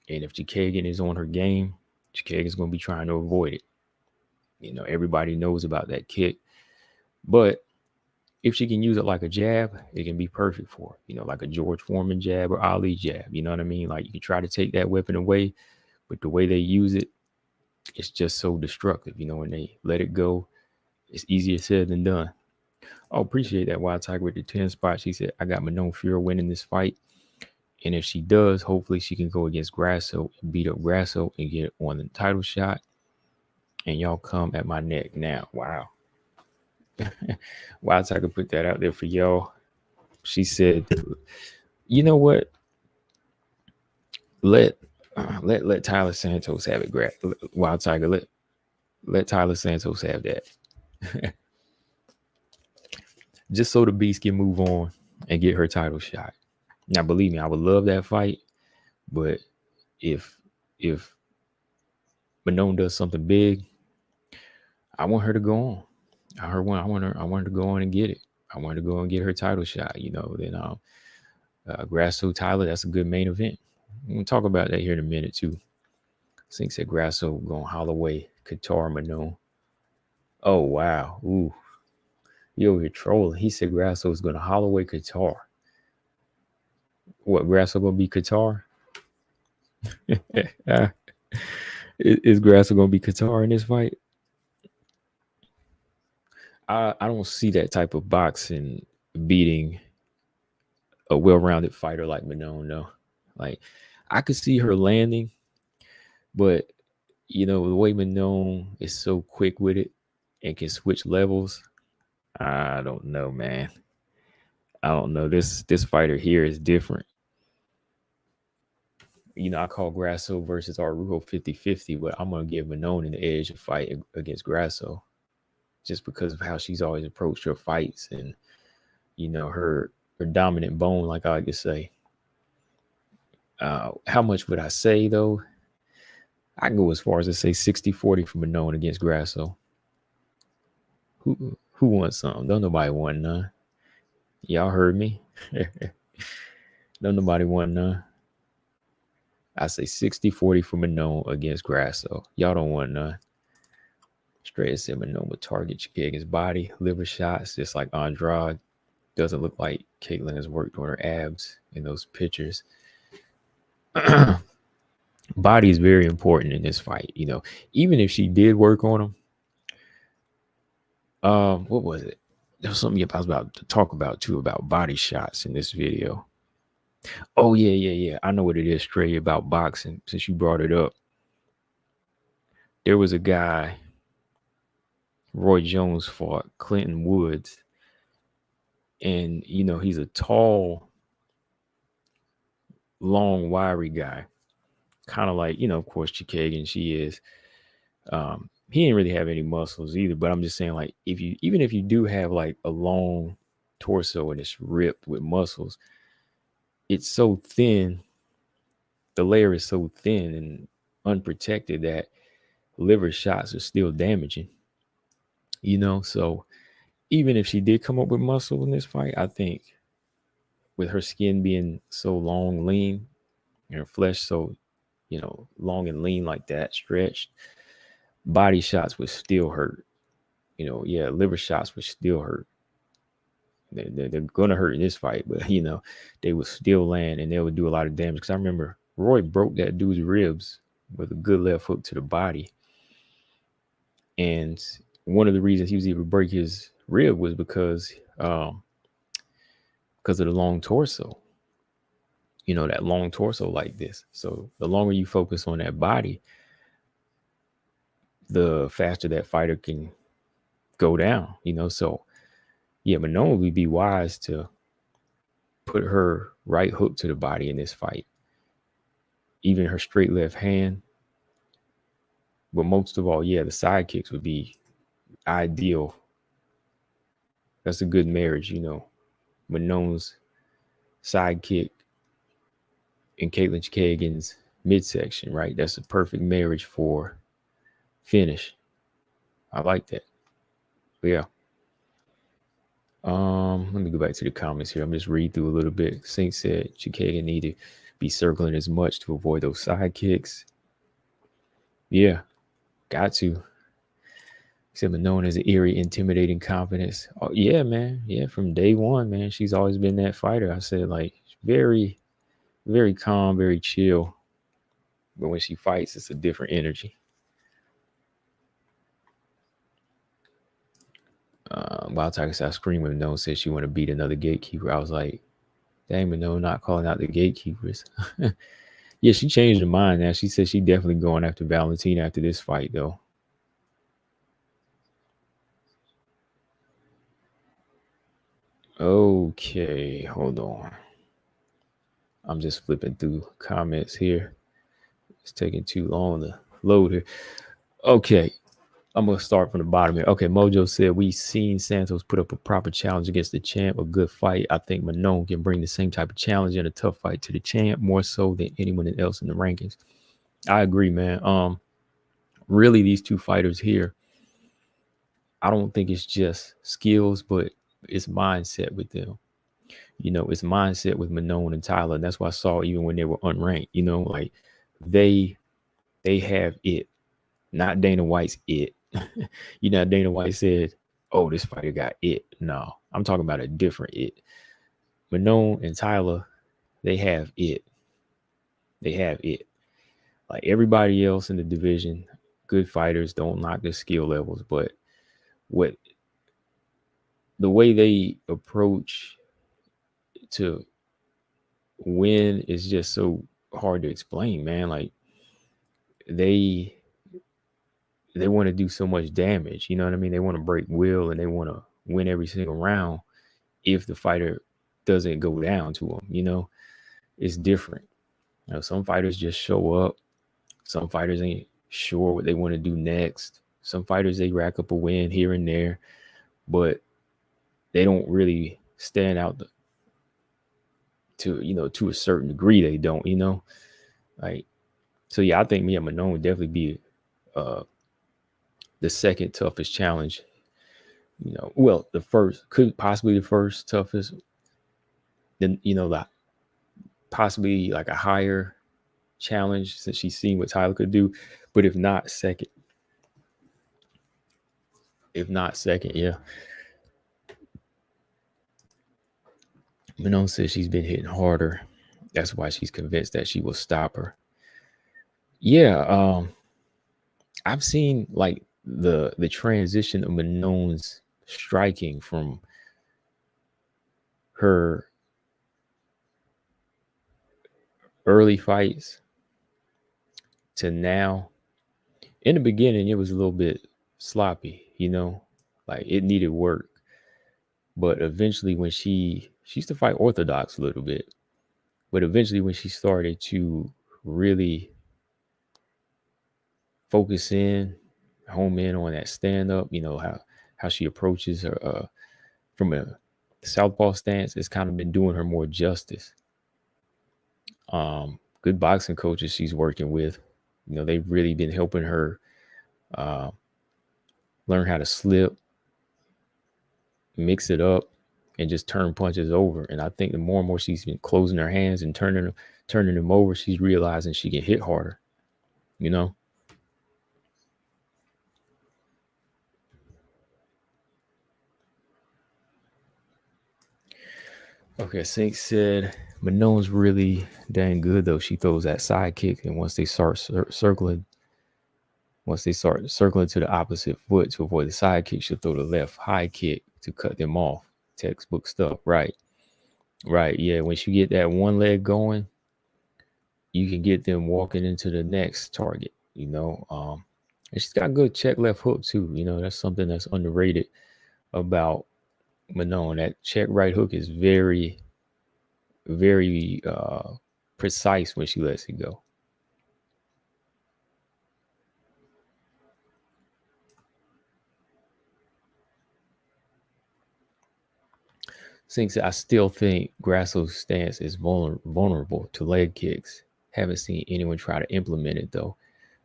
S1: And if Chookagian is on her game, Chookagian is going to be trying to avoid it. You know, everybody knows about that kick. But if she can use it like a jab, it can be perfect for her. You know, like a George Foreman jab or Ali jab. You know what I mean? Like you can try to take that weapon away, but the way they use it, it's just so destructive. You know, when they let it go, it's easier said than done. Oh, appreciate that. Wild Tiger with the 10 spot. She said, I got Manon Fiorot winning this fight. And if she does, hopefully she can go against Grasso and beat up Grasso and get on the title shot. And y'all come at my neck now. Wow. Wild Tiger put that out there for y'all. She said, you know what? Let Tyler Santos have it. Wild Tiger, let Tyler Santos have that. Just so the Beast can move on and get her title shot. Now, believe me, I would love that fight, but if Manon does something big, I want her to go on. I want her to go on and get it. I want her to go and get her title shot. Then Grasso Tyler, that's a good main event. We'll talk about that here in a minute too. Sink said Grasso going Holloway, Qatar, Manon. Oh wow, ooh, you over here trolling. He said Grasso is going to Holloway, Qatar. What, Grasso gonna be Qatar? Is Grasso gonna be Qatar in this fight? I don't see that type of boxing beating a well-rounded fighter like Manon. No, like I could see her landing, but the way Manon is so quick with it and can switch levels, I don't know, man. I don't know. This fighter here is different. I call Grasso versus Araujo 50-50, but I'm going to give Manon an edge to fight against Grasso just because of how she's always approached her fights and, her dominant bone, like I like to say. How much would I say, though? I can go as far as to say 60-40 for Manon against Grasso. Who wants something? Don't nobody want none. Y'all heard me. Don't nobody want none. I say 60-40 for Manon against Grasso. Y'all don't want none. Straight said Manon would target Chookagian's body, liver shots, just like Andrade. Doesn't look like Caitlyn has worked on her abs in those pictures. Body is very important in this fight. Even if she did work on them. What was it? There was something I was about to talk about too, about body shots in this video. Oh, yeah. I know what it is, Trey, about boxing, since you brought it up. There was a guy, Roy Jones fought Clinton Woods. And, he's a tall, long, wiry guy. Kind of like, of course, Chookagian, she is. He didn't really have any muscles either. But I'm just saying, like, even if you do have, like, a long torso and it's ripped with muscles, it's so thin, the layer is so thin and unprotected that liver shots are still damaging, so even if she did come up with muscle in this fight, I think with her skin being so long, lean, and her flesh so, long and lean like that, stretched, body shots would still hurt. Liver shots would still hurt. They're going to hurt in this fight, but they would still land and they would do a lot of damage. Because I remember Roy broke that dude's ribs with a good left hook to the body, and one of the reasons he was able to break his rib was because of the long torso. That long torso like this. So the longer you focus on that body, the faster that fighter can go down. So yeah, Manon would be wise to put her right hook to the body in this fight. Even her straight left hand. But most of all, yeah, the side kicks would be ideal. That's a good marriage, Manon's side kick and Caitlyn Chookagian's midsection, right? That's a perfect marriage for finish. I like that. But yeah. Let me go back to the comments here. I'm just read through a little bit. Saint said Chookagian need to be circling as much to avoid those side kicks. Yeah, got to. Except known as an eerie, intimidating confidence. Oh, yeah, man. Yeah, from day one, man. She's always been that fighter. I said, like, very, very calm, very chill. But when she fights, it's a different energy. Wild Tiger said, I screamed when no one said she want to beat another gatekeeper. I was like, Damon, no, not calling out the gatekeepers. Yeah, she changed her mind now. She said she definitely going after Valentina after this fight, though. Okay, hold on. I'm just flipping through comments here. It's taking too long to load here. Okay, I'm gonna start from the bottom here. Okay, Mojo said we seen Santos put up a proper challenge against the champ, a good fight. I think Manon can bring the same type of challenge and a tough fight to the champ more so than anyone else in the rankings. I agree, man. Really, these two fighters here, I don't think it's just skills, but it's mindset with them. It's mindset with Manon and Tyler. And that's why I saw even when they were unranked, like they have it, not Dana White's it. Dana White said, oh, this fighter got it. No, I'm talking about a different it. Manon and Tyler, they have it. They have it. Like everybody else in the division, good fighters don't knock their skill levels, but what the way they approach to win is just so hard to explain, man. Like they want to do so much damage, you know what I mean? They want to break will and they want to win every single round if the fighter doesn't go down to them, it's different. Some fighters just show up. Some fighters ain't sure what they want to do next. Some fighters, they rack up a win here and there, but they don't really stand out to a certain degree. They don't, like, so yeah, I think me and Manon would definitely be the second toughest challenge. Well, the first could possibly the first toughest. Then that possibly like a higher challenge since she's seen what Tyler could do, but if not second, yeah. Manon says she's been hitting harder. That's why she's convinced that she will stop her. Yeah, I've seen like the transition of Manon's striking from her early fights to now. In the beginning, it was a little bit sloppy, like it needed work. But eventually, when she used to fight orthodox a little bit, but eventually when she started to really focus in, home in on that stand up, how she approaches her from a southpaw stance, it's kind of been doing her more justice. Good boxing coaches she's working with, they've really been helping her learn how to slip, mix it up, and just turn punches over. And I think the more and more she's been closing her hands and turning them over, she's realizing she can hit harder, Okay, Sink said Manon's really dang good though. She throws that side kick, and once they start circling to the opposite foot to avoid the side kick, she'll throw the left high kick to cut them off. Textbook stuff, right? Right. Yeah. Once you get that one leg going, you can get them walking into the next target. And she's got good check left hook too. That's something that's underrated about Manon. That check right hook is very, very precise when she lets it go. Since I still think Grasso's stance is vulnerable to leg kicks. Haven't seen anyone try to implement it though.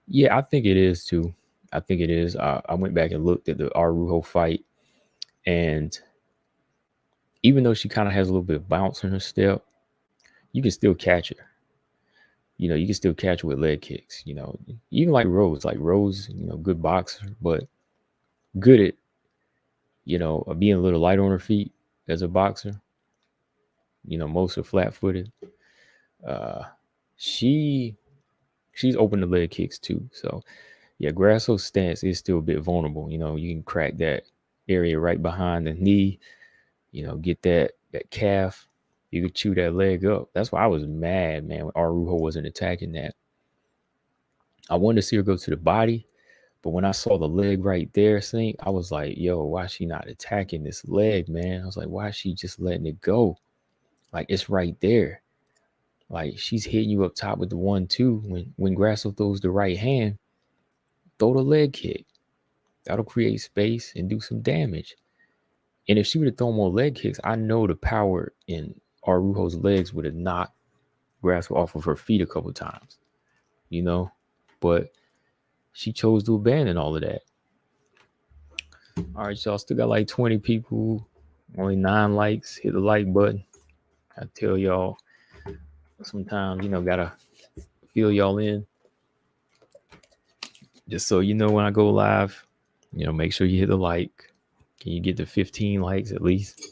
S1: Yeah, I think it is too. I think it is. I went back and looked at the Arujo fight, and even though she kind of has a little bit of bounce in her step, you can still catch her. You can still catch her with leg kicks. Even like Rose, good boxer, but good at being a little light on her feet as a boxer. Most are flat footed. She's open to leg kicks too. So yeah, Grasso's stance is still a bit vulnerable. You can crack that area right behind the knee. Get that calf You could chew that leg up. That's why I was mad, man, when Arujo wasn't attacking that. I wanted to see her go to the body, but when I saw the leg right there sink, I was like, yo, why is she not attacking this leg, man? I was like, why is she just letting it go? Like, it's right there. Like, she's hitting you up top with the 1-2. When Grasso throws the right hand, throw the leg kick. That'll create space and do some damage. And if she would have thrown more leg kicks, I know the power in Arujo's legs would have knocked Grasso off of her feet a couple times, you know? But she chose to abandon all of that. All right, y'all. Still got like 20 people, only 9 likes. Hit the like button. I tell y'all, sometimes, gotta fill y'all in. Just so you know when I go live, make sure you hit the like. Can you get to 15 likes at least?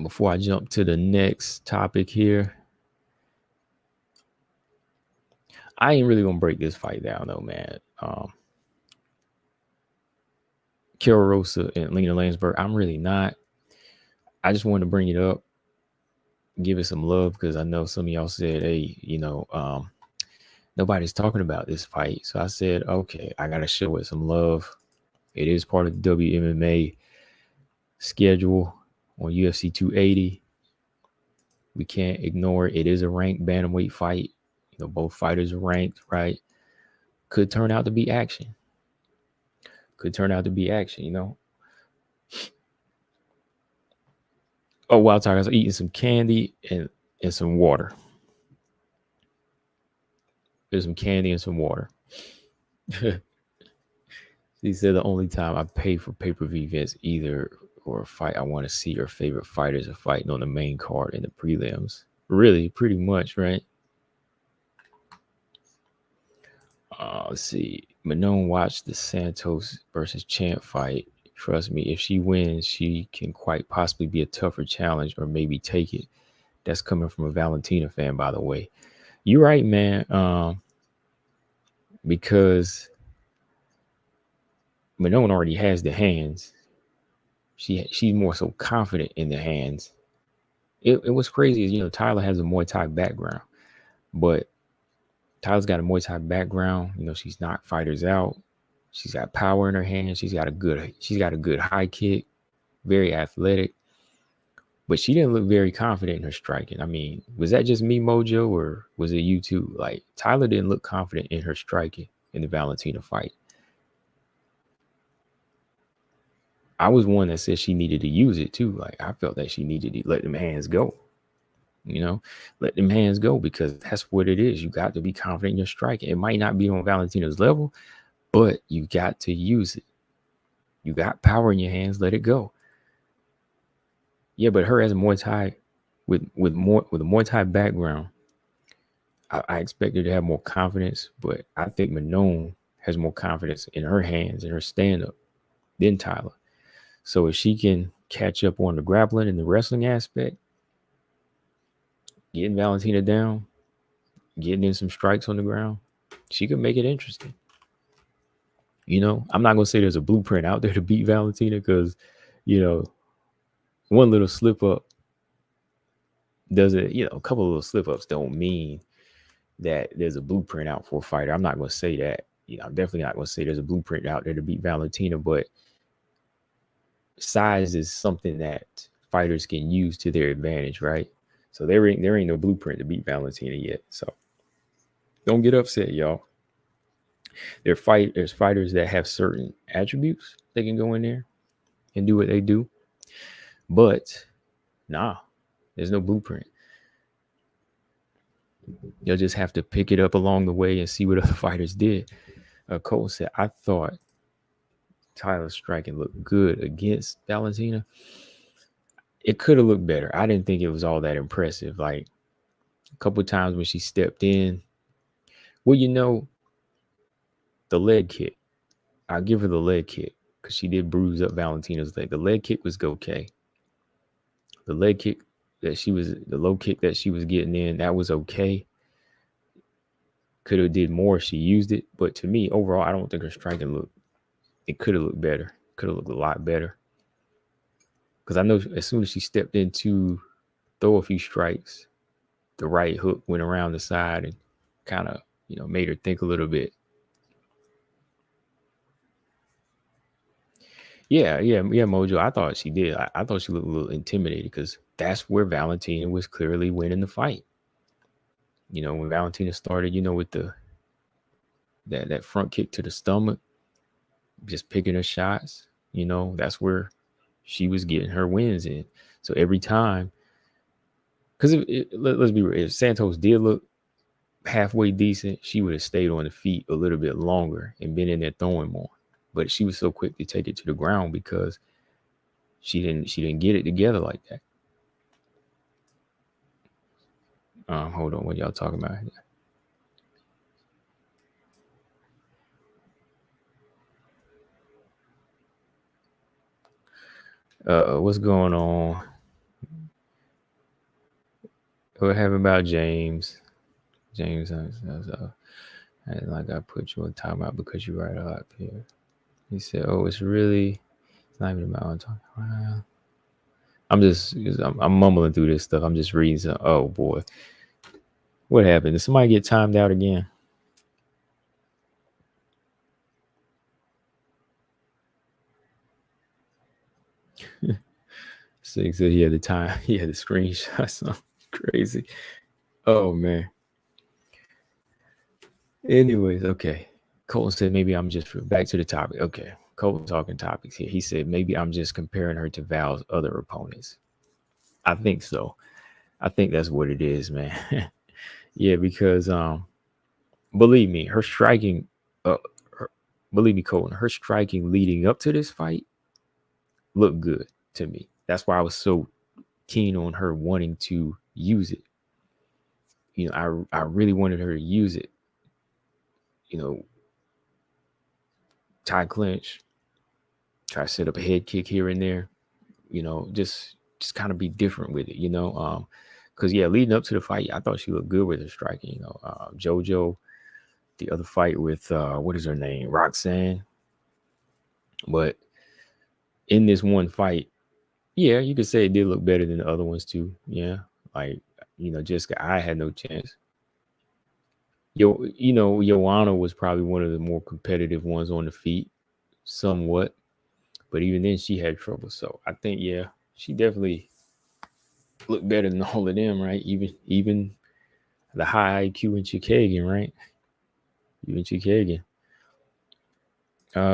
S1: Before I jump to the next topic here, I ain't really gonna break this fight down though, man. Fiorot Rosa and Lena Lansberg, I'm really not. I just wanted to bring it up, give it some love, because I know some of y'all said, hey, nobody's talking about this fight. So I said, okay, I gotta show it some love. It is part of the WMMA schedule on UFC 280. We can't ignore it. It is a ranked bantamweight fight. Both fighters are ranked, right? Could turn out to be action. Oh, Wild Tigers eating some candy and some water. There's some candy and some water. He said the only time I pay for pay-per-view events either or a fight I want to see your favorite fighters are fighting on the main card in the prelims. Really, pretty much, right? Let's see. Manon watched the Santos versus Champ fight. Trust me, if she wins, she can quite possibly be a tougher challenge or maybe take it. That's coming from a Valentina fan, by the way. You're right, man. Because Manon already has the hands. She's more so confident in the hands. It was crazy as Tyler has a Muay Thai background, but Tyler's got a Muay Thai background. She's knocked fighters out. She's got power in her hands. She's got a good high kick, very athletic. But she didn't look very confident in her striking. I mean, was that just me, Mojo, or was it you too? Like, Tyler didn't look confident in her striking in the Valentina fight. I was one that said she needed to use it too. Like, I felt that she needed to let them hands go. Let them hands go, because that's what it is. You got to be confident in your striking. It might not be on Valentina's level, but you got to use it. You got power in your hands. Let it go. Yeah, but her as a Muay Thai with a Muay Thai background, I expect her to have more confidence. But I think Manon has more confidence in her hands and her stand up than Tyler. So if she can catch up on the grappling and the wrestling aspect, getting Valentina down, getting in some strikes on the ground, she could make it interesting. I'm not going to say there's a blueprint out there to beat Valentina, because, one little slip up does it, a couple of little slip ups don't mean that there's a blueprint out for a fighter. I'm not going to say that. I'm definitely not going to say there's a blueprint out there to beat Valentina, but size is something that fighters can use to their advantage, right? So there ain't no blueprint to beat Valentina yet. So don't get upset, y'all. There's fighters that have certain attributes they can go in there and do what they do. But there's no blueprint. You'll just have to pick it up along the way and see what other fighters did. Cole said, I thought Tyler's striking looked good against Valentina. It could have looked better. I didn't think it was all that impressive. Like, a couple of times when she stepped in, well, the leg kick. I'll give her the leg kick, because she did bruise up Valentina's leg. The leg kick was okay. The low kick that she was getting in, that was okay. Could have did more if she used it. But to me, overall, I don't think her striking it could have looked better. Could have looked a lot better. Because I know as soon as she stepped in to throw a few strikes, the right hook went around the side and kind of, made her think a little bit. Yeah, Mojo. I thought she did. I thought she looked a little intimidated because that's where Valentina was clearly winning the fight. When Valentina started, with that front kick to the stomach, just picking her shots, that's where she was getting her wins in. So every time, because let's be real, if Santos did look halfway decent, she would have stayed on the feet a little bit longer and been in there throwing more. But she was so quick to take it to the ground because she didn't get it together like that. Hold on, what y'all talking about? What's going on? What happened about James? James, like I put you on timeout because you write a lot here. He said, "Oh, it's not even about on talking." I'm mumbling through this stuff. I'm just reading some. Oh boy, what happened? Did somebody get timed out again? So he had the time. He had the screenshot. Something crazy. Oh man. Anyways, okay. Colton said maybe I'm just back to the topic. Okay. Colton talking topics here. He said maybe I'm just comparing her to Val's other opponents. I think so. I think that's what it is, man. Yeah, because believe me, her striking believe me, Colton, her striking leading up to this fight looked good to me. That's why I was so keen on her wanting to use it. I really wanted her to use it. Tie clinch, try to set up a head kick here and there. Just kind of be different with it. Because leading up to the fight, I thought she looked good with her striking. JoJo, the other fight with what is her name, Roxanne. But in this one fight, yeah, you could say it did look better than the other ones too. Yeah, like Jessica, I had no chance. Joanna was probably one of the more competitive ones on the feet, somewhat, but even then she had trouble. So I think she definitely looked better than all of them, right? Even the high IQ in Chookagian, right? Even Chookagian.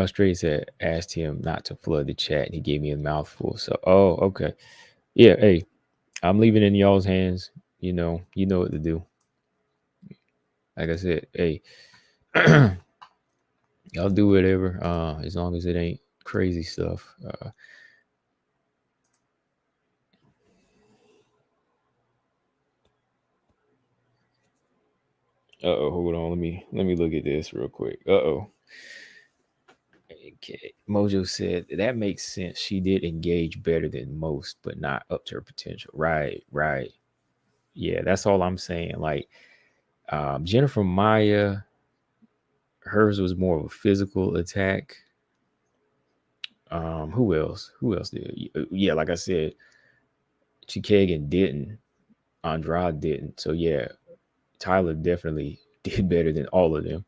S1: Straight said, asked him not to flood the chat. And he gave me a mouthful. So, okay. Yeah, hey, I'm leaving it in y'all's hands. You know what to do. Like I said, hey, y'all do whatever, as long as it ain't crazy stuff. Hold on. Let me look at this real quick. Okay. Mojo said that makes sense. She did engage better than most, but not up to her potential. Right. Yeah, that's all I'm saying. Like Jennifer Maya, hers was more of a physical attack. Who else? Who else did? Yeah, like I said, Chikagan didn't. Andrade didn't. So yeah, Tyler definitely did better than all of them.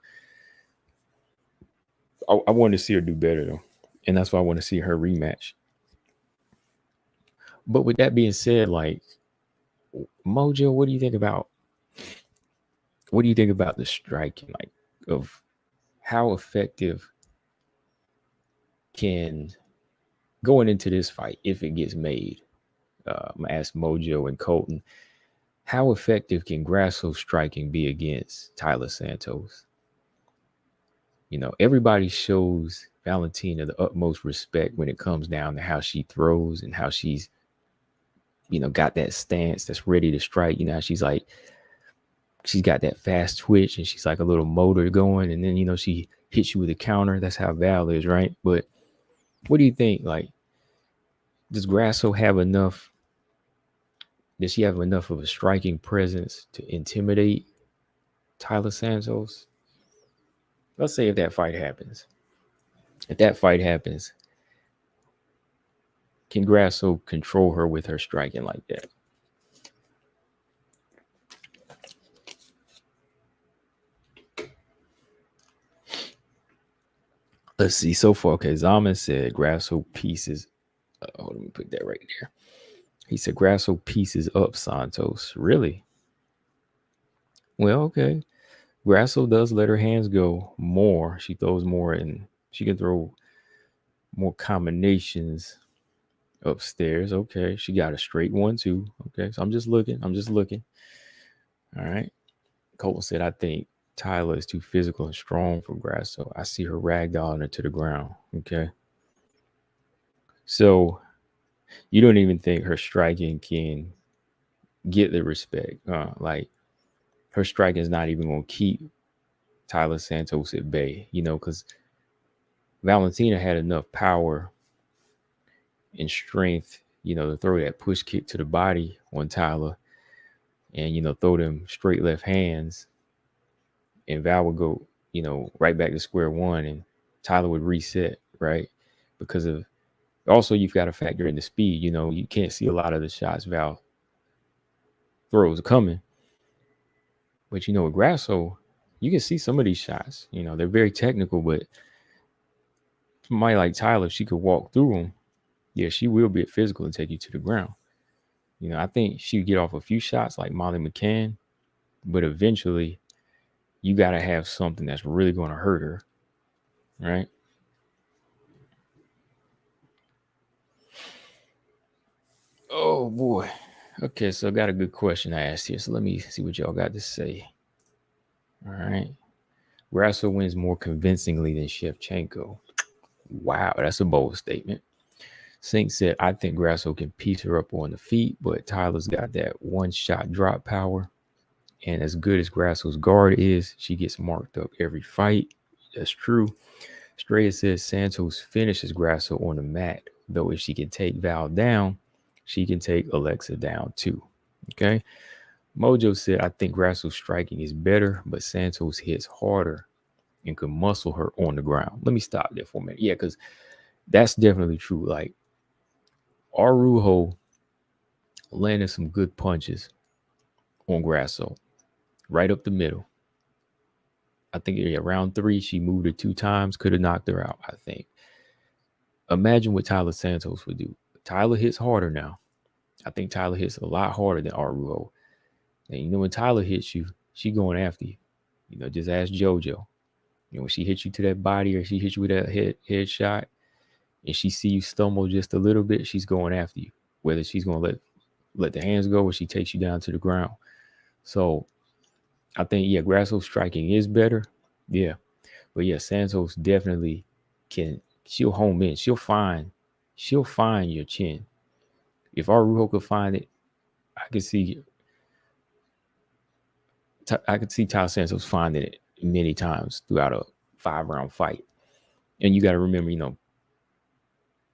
S1: I wanted to see her do better though, and that's why I want to see her rematch. But with that being said, like Mojo, what do you think about the striking, like of how effective can going into this fight if it gets made? I'm gonna ask Mojo and Colton, how effective can Grasso striking be against Tyler Santos? Everybody shows Valentina the utmost respect when it comes down to how she throws and how she's, got that stance that's ready to strike. She's like, she's got that fast twitch and she's like a little motor going. And then, she hits you with a counter. That's how Val is, right? But what do you think? Like, does Grasso have enough? Does she have enough of a striking presence to intimidate Tyler Santos? Let's say if that fight happens. If that fight happens, Can Grasso control her with her striking like that? Let's see. So far, okay, Zaman said Grasso pieces. Let me put that right there. He said Grasso pieces up Santos. Really? Well, okay. Grasso does let her hands go more. She throws more and she can throw more combinations upstairs. Okay. She got a straight 1-2. Okay. So I'm just looking. All right. Colton said, I think Tyler is too physical and strong for Grasso. I see her ragdolling her to the ground. Okay. So you don't even think her striking can get the respect. Like her striking is not even going to keep Tyler Santos at bay, because Valentina had enough power and strength, to throw that push kick to the body on Tyler and, throw them straight left hands. And Val would go, right back to square one and Tyler would reset, right? Because of also you've got to factor in the speed. You can't see a lot of the shots Val throws coming. But, with Grasso, you can see some of these shots. They're very technical, but somebody like Tyler, if she could walk through them, yeah, she will be physical and take you to the ground. I think she'd get off a few shots like Molly McCann, but eventually you got to have something that's really going to hurt her, right? Oh, boy. Okay, so I got a good question I asked here. So let me see what y'all got to say. All right. Grasso wins more convincingly than Shevchenko. Wow, that's a bold statement. Sink said, I think Grasso can piece her up on the feet, but Tyler's got that one-shot drop power. And as good as Grasso's guard is, she gets marked up every fight. That's true. Straya says Santos finishes Grasso on the mat, though if she can take Val down, she can take Alexa down too. Okay. Mojo said, I think Grasso's striking is better, but Santos hits harder and can muscle her on the ground. Let me stop there for a minute. Yeah, because that's definitely true. Like, Arujo landed some good punches on Grasso right up the middle. I think round 3, she moved her 2 times, could have knocked her out, I think. Imagine what Tyler Santos would do. Tyler hits harder now. I think Tyler hits a lot harder than Arujo. And when Tyler hits you, she going after you. Just ask JoJo. When she hits you to that body or she hits you with that head shot and she see you stumble just a little bit, she's going after you. Whether she's going to let the hands go or she takes you down to the ground. So I think, yeah, Grasso's striking is better. Yeah. But yeah, Santos definitely can. She'll home in. She'll find your chin. If Arujo could find it, I could see Tyler Santos finding it many times throughout a 5-round fight. And you got to remember,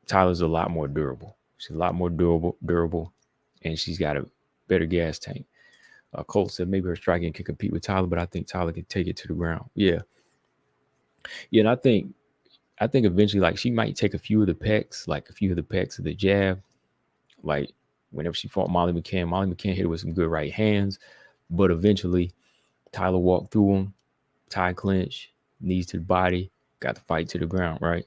S1: Tyler's a lot more durable. She's a lot more durable, and she's got a better gas tank. Colt said maybe her striking can compete with Tyler, but I think Tyler can take it to the ground. Yeah. Yeah, and I think eventually, like, she might take a few of the pecks of the jab. Like, whenever she fought Molly McCann hit her with some good right hands, but eventually Tyler walked through him, tie clinch, knees to the body, got the fight to the ground, right?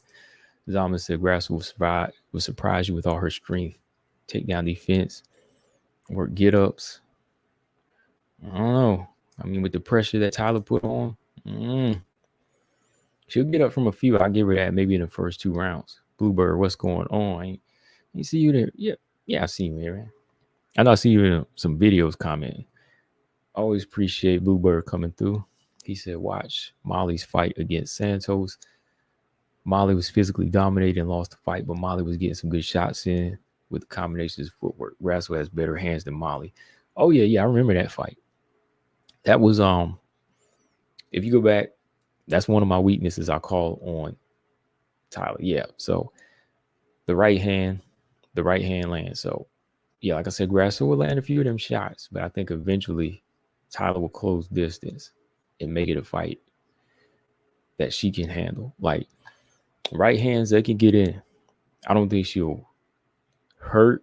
S1: Zaman said Grasso will surprise you with all her strength. Take down defense, work get-ups. I don't know. I mean, with the pressure that Tyler put on, she'll get up from a few. I'll give her that maybe in the first 2 rounds. Bluebird, what's going on? You see you there? Yeah, I see you there, man. I know I see you in some videos commenting. Always appreciate Bluebird coming through. He said, watch Molly's fight against Santos. Molly was physically dominated and lost the fight, but Molly was getting some good shots in with combinations of footwork. Grasso has better hands than Molly. Oh, yeah, I remember that fight. That was, if you go back, that's one of my weaknesses I call on Tyler. Yeah, so the right hand lands. So, yeah, like I said, Grasso will land a few of them shots, but I think eventually Tyler will close distance and make it a fight that she can handle. Like, right hands, they can get in. I don't think she'll hurt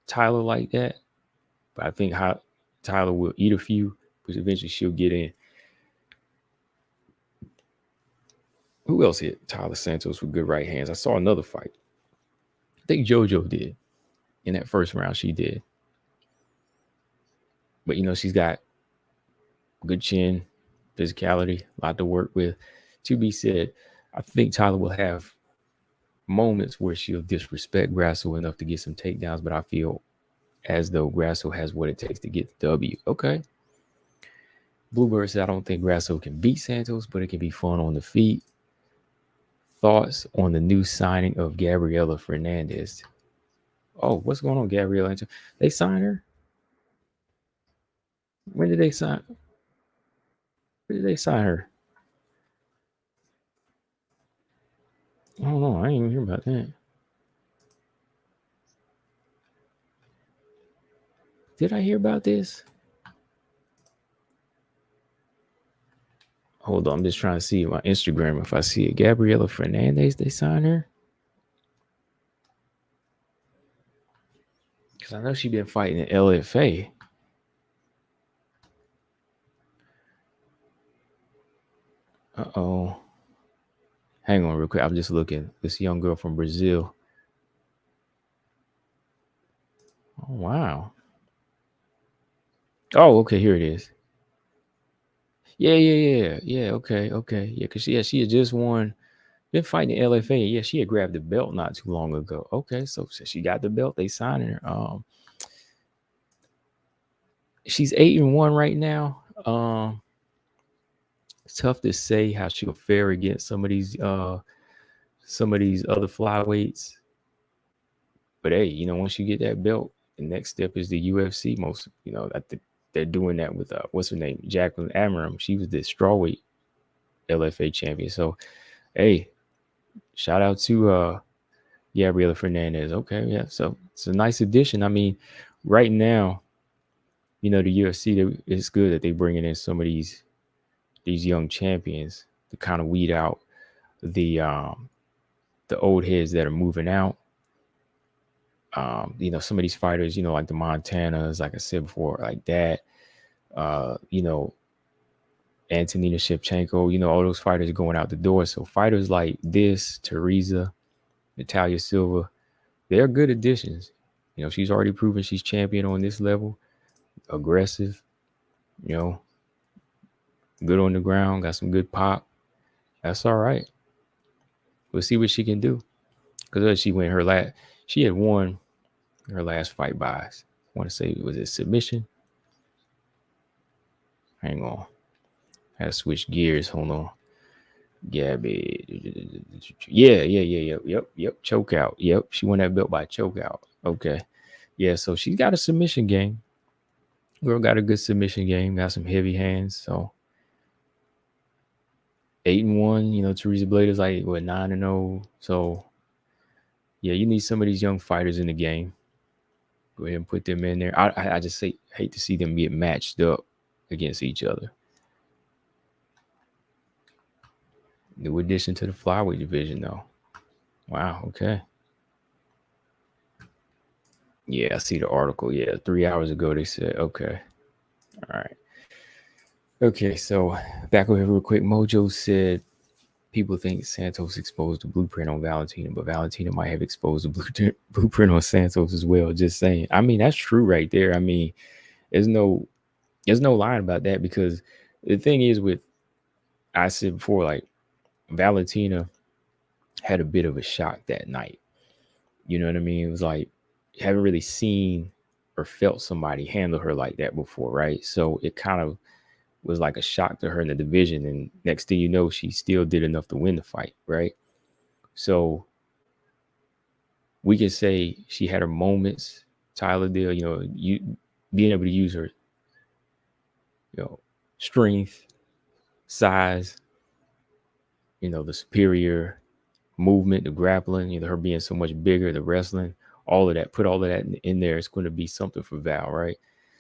S1: Tyler like that, but I think how Tyler will eat a few, because eventually she'll get in. Who else hit Tyler Santos with good right hands? I saw another fight. I think JoJo did in that first round. She did, but she's got good chin, physicality, a lot to work with. To be said, I think Tyler will have moments where she'll disrespect Grasso enough to get some takedowns, but I feel as though Grasso has what it takes to get the W. Okay. Bluebird said, I don't think Grasso can beat Santos, but it can be fun on the feet. Thoughts on the new signing of Gabriela Fernandez? Oh, what's going on, Gabriela? They signed her? When did they sign? When did they sign her? I don't know. I ain't even hear about that. Did I hear about this? Hold on. I'm just trying to see my Instagram if I see it. Gabriela Fernandez, they signed her? Because I know she's been fighting in LFA. Uh-oh. Hang on real quick. I'm just looking. This young girl from Brazil. Oh, wow. Oh, okay. Here it is. Yeah. Okay. Yeah, because she had just won. Been fighting in LFA. Yeah, she had grabbed the belt not too long ago. Okay, so she got the belt. They signing her. She's 8-1 right now. It's tough to say how she'll fare against some of these other flyweights. But hey, once you get that belt, the next step is the UFC. Most, I think they're doing that with what's her name, Jacqueline Amaram. She was the strawweight LFA champion. So, hey, shout out to Gabriela Fernandez. Okay, yeah. So it's a nice addition. I mean, right now, the UFC, it's good that they bringing in some of these young champions to kind of weed out the old heads that are moving out. Some of these fighters, like the Montanas, like I said before, like that. Antonina Shevchenko, all those fighters going out the door. So fighters like this, Teresa, Natalia Silva, they're good additions. She's already proven she's champion on this level. Aggressive, good on the ground, got some good pop. That's all right. We'll see what she can do. Because she had won her last fight by, I want to say, was it submission? Hang on. I had to switch gears. Hold on. Gabby. Yeah. Yep. Choke out. Yep. She won that belt by choke out. Okay. Yeah. So she's got a submission game. Girl got a good submission game. Got some heavy hands. So 8-1. Teresa Blade is like 9-0. So yeah, you need some of these young fighters in the game. Go ahead and put them in there. I just hate to see them get matched up against each other. New addition to the flyweight division, though. Wow. Okay. Yeah, I see the article. Yeah, 3 hours ago they said. Okay. All right. Okay, so back over here real quick. Mojo said people think Santos exposed the blueprint on Valentina, but Valentina might have exposed the blueprint on Santos as well. Just saying. I mean, that's true right there. I mean, there's no line about that, because the thing is I said before, like, Valentina had a bit of a shock that night. You know what I mean? It was like, haven't really seen or felt somebody handle her like that before, right? So it kind of was like a shock to her in the division. And next thing you know, she still did enough to win the fight, right? So we can say she had her moments. Tyler did, you being able to use her, strength, size, the superior movement, the grappling, her being so much bigger, the wrestling, all of that, put all of that in there. It's going to be something for Val, right?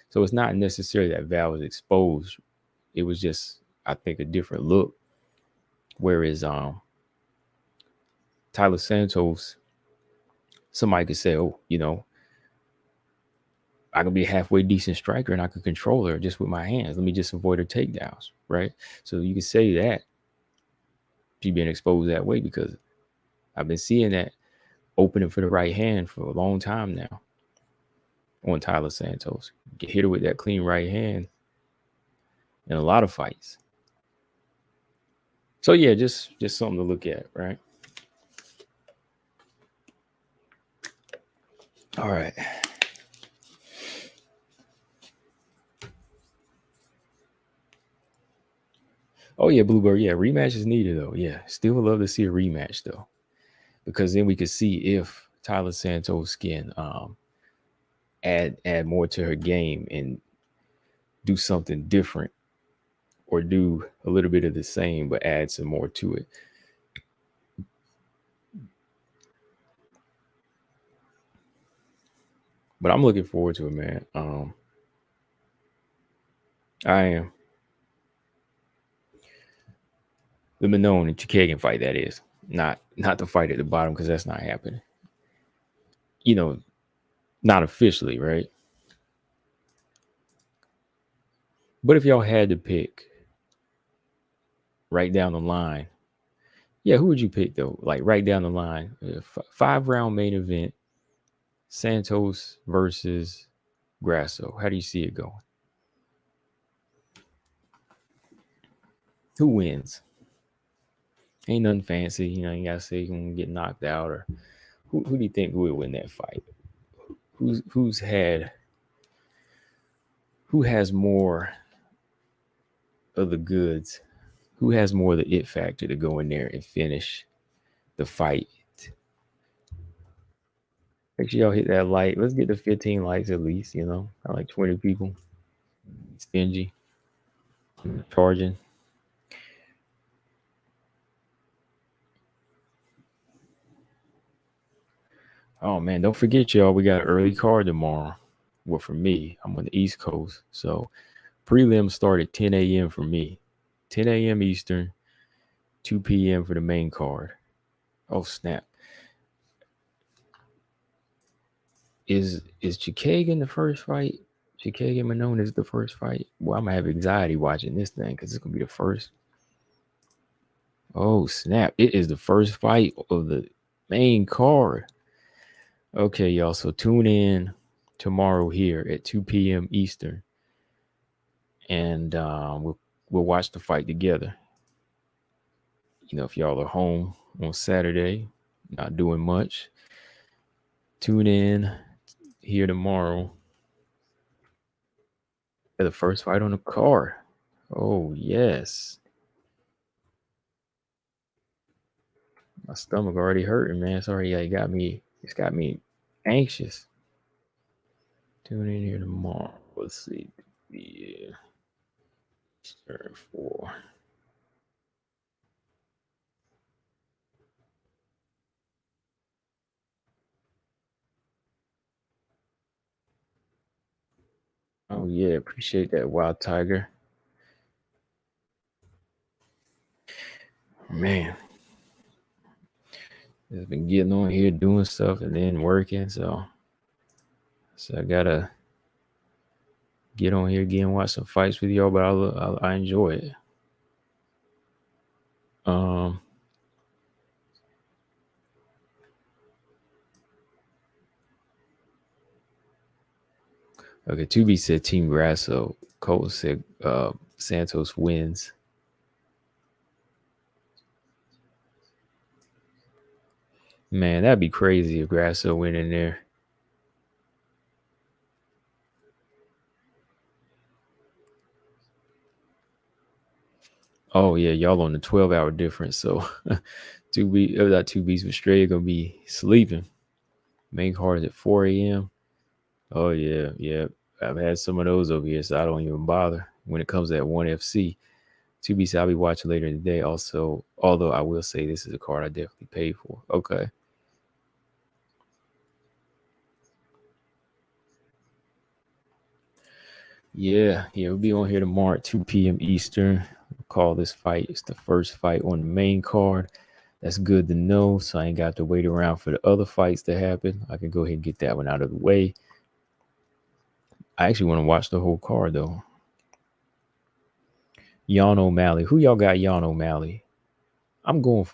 S1: So it's not necessarily that Val was exposed. It was just, I think, a different look. Whereas Tyler Santos, somebody could say, oh, I can be a halfway decent striker and I can control her just with my hands. Let me just avoid her takedowns, right? So you can say that she's being exposed that way because I've been seeing that opening for the right hand for a long time now on Tyler Santos. Get hit her with that clean right hand in a lot of fights. So yeah, just something to look at, right? All right. Oh yeah, Bluebird. Yeah, rematch is needed though. Yeah, still would love to see a rematch though, because then we could see if Tyler Santos can add more to her game and do something different, or do a little bit of the same but add some more to it. But I'm looking forward to it, man. I am. The Minone and Chookagian fight, that is. Not the fight at the bottom, because that's not happening. Not officially, right? But if y'all had to pick right down the line, yeah, who would you pick though? Like right down the line, 5-round main event, Santos versus Grasso. How do you see it going? Who wins? Ain't nothing fancy, you gotta say you're gonna get knocked out, or who do you think will win that fight? Who has more of the goods? Who has more of the it factor to go in there and finish the fight? Make sure y'all hit that like. Let's get to 15 likes at least, I like 20 people. Stingy. Charging. Oh man, don't forget y'all, we got an early card tomorrow. Well, for me, I'm on the East Coast. So prelims start at 10 a.m. for me. 10 a.m. Eastern, 2 p.m. for the main card. Oh snap. Is Chookagian the first fight? Chookagian Minone is the first fight. Well, I'm gonna have anxiety watching this thing because it's gonna be the first. Oh snap! It is the first fight of the main card. Okay, y'all. So tune in tomorrow here at 2 p.m. Eastern, and we'll watch the fight together. If y'all are home on Saturday, not doing much, tune in here tomorrow. The first fight on the card. Oh yes. My stomach already hurting, man. It's already it's got me anxious. Tune in here tomorrow. Let's see. Yeah. Turn 4. Oh yeah, appreciate that, Wild Tiger. Man. Just been getting on here doing stuff and then working, so I gotta get on here again, watch some fights with y'all, but I enjoy it. Okay, 2B said Team Grasso. Cole said Santos wins. Man, that'd be crazy if Grasso went in there. Oh yeah, y'all on the 12-hour difference. So 2B, that 2B's from Australia gonna be sleeping. Main card is at 4 a.m. Oh yeah, yeah. I've had some of those over here, so I don't even bother when it comes to that 1FC. 2B, I'll be watching later today. Also, although I will say this is a card I definitely paid for. Okay. Yeah, we'll be on here tomorrow at 2 p.m. Eastern. We'll call this fight. It's the first fight on the main card. That's good to know. So I ain't got to wait around for the other fights to happen. I can go ahead and get that one out of the way. I actually want to watch the whole card though. Jan O'Malley. Who y'all got Jan O'Malley? I'm going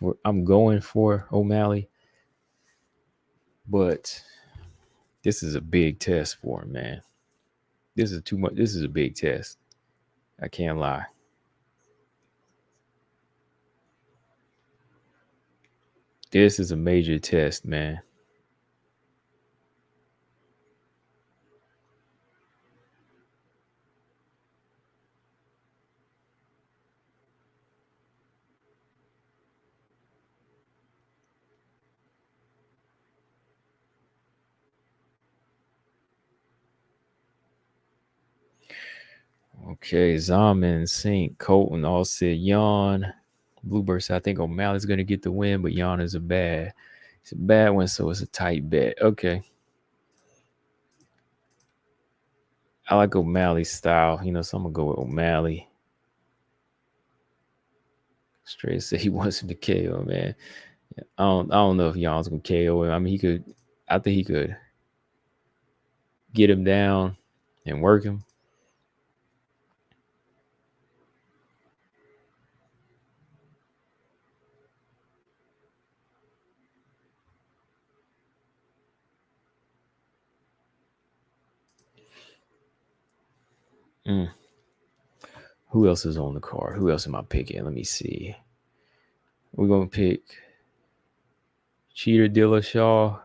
S1: for O'Malley. But this is a big test for him, man. This is too much. This is a big test. I can't lie. This is a major test, man. Okay, Zaman, Saint, Colton all said Yawn. Bluebird said, I think O'Malley's going to get the win, but Yawn is it's a bad one, so it's a tight bet. Okay. I like O'Malley's style, so I'm going to go with O'Malley. Straight said he wants him to KO, man. I don't know if Yawn's going to KO him. I mean, I think he could get him down and work him. Who else is on the card? Who else am I picking? Let me see. We're going to pick Cheater Dillashaw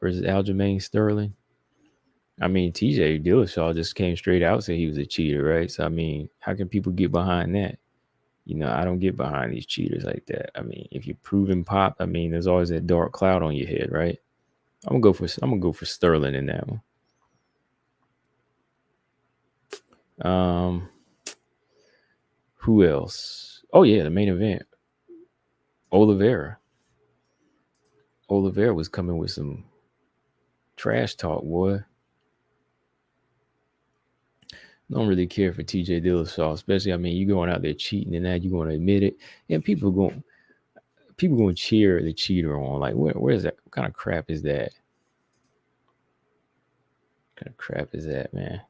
S1: versus Aljamain Sterling. I mean, TJ Dillashaw just came straight out and said he was a cheater, right? So, I mean, how can people get behind that? I don't get behind these cheaters like that. I mean, if you're proving pop, I mean, there's always that dark cloud on your head, right? I'm gonna go for Sterling in that one. Who else? Oh yeah, the main event. Oliveira. Oliveira was coming with some trash talk, boy. Don't really care for TJ Dillashaw, especially. I mean, you going out there cheating and that you're going to admit it, and people going to cheer the cheater on. Like, where is that? What kind of crap is that? What kind of crap is that, man?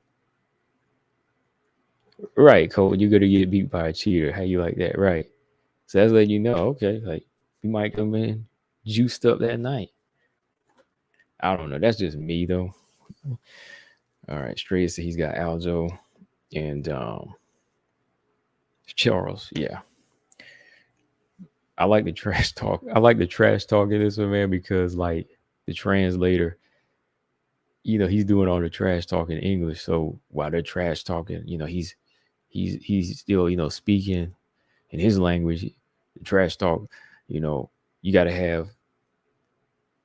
S1: Right, Cole. You're gonna get beat by a cheater. How you like that? Right. So that's letting you know, okay, like you might come in juiced up that night. I don't know. That's just me though. All right, Stray said he's got Aljo and Charles. Yeah. I like the trash talk. I like the trash talk in this one, man, because like the translator, he's doing all the trash talk in English. So while they're trash talking, he's still, speaking in his language, the trash talk, you got to have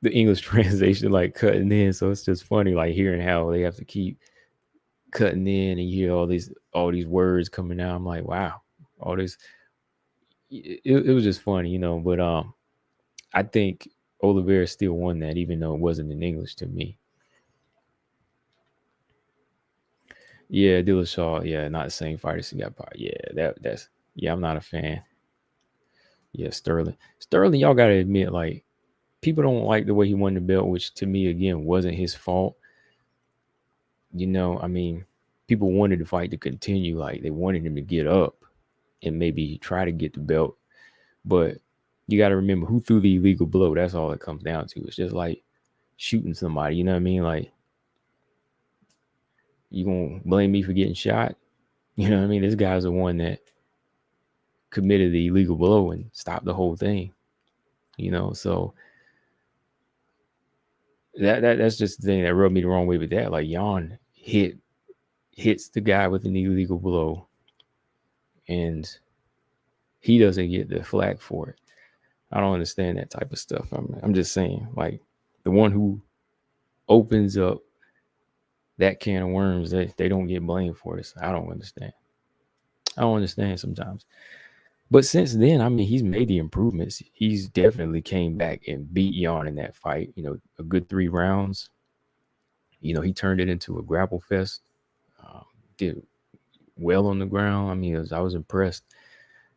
S1: the English translation like cutting in. So it's just funny, like hearing how they have to keep cutting in and you hear all these words coming out. I'm like, wow, all this. It was just funny, but I think Oliveira still won that, even though it wasn't in English to me. Yeah, Dillashaw, yeah, not the same fighter as he got by. Yeah, that's I'm not a fan. Yeah, Sterling, y'all gotta admit, like people don't like the way he won the belt, which to me again wasn't his fault. I mean, people wanted the fight to continue, like they wanted him to get up and maybe try to get the belt, but you got to remember who threw the illegal blow. That's all it comes down to. It's just like shooting somebody. You know what I mean? Like, you gonna blame me for getting shot? You know what I mean? This guy's the one that committed the illegal blow and stopped the whole thing. So that's just the thing that rubbed me the wrong way with that. Like, Jan hits the guy with an illegal blow, and he doesn't get the flag for it. I don't understand that type of stuff. I'm just saying, like, the one who opens up that can of worms, they don't get blamed for this. I don't understand. I don't understand sometimes. But since then, I mean, he's made the improvements. He's definitely came back and beat Jan in that fight. A good 3 rounds. He turned it into a grapple fest. Did well on the ground. I mean, I was impressed.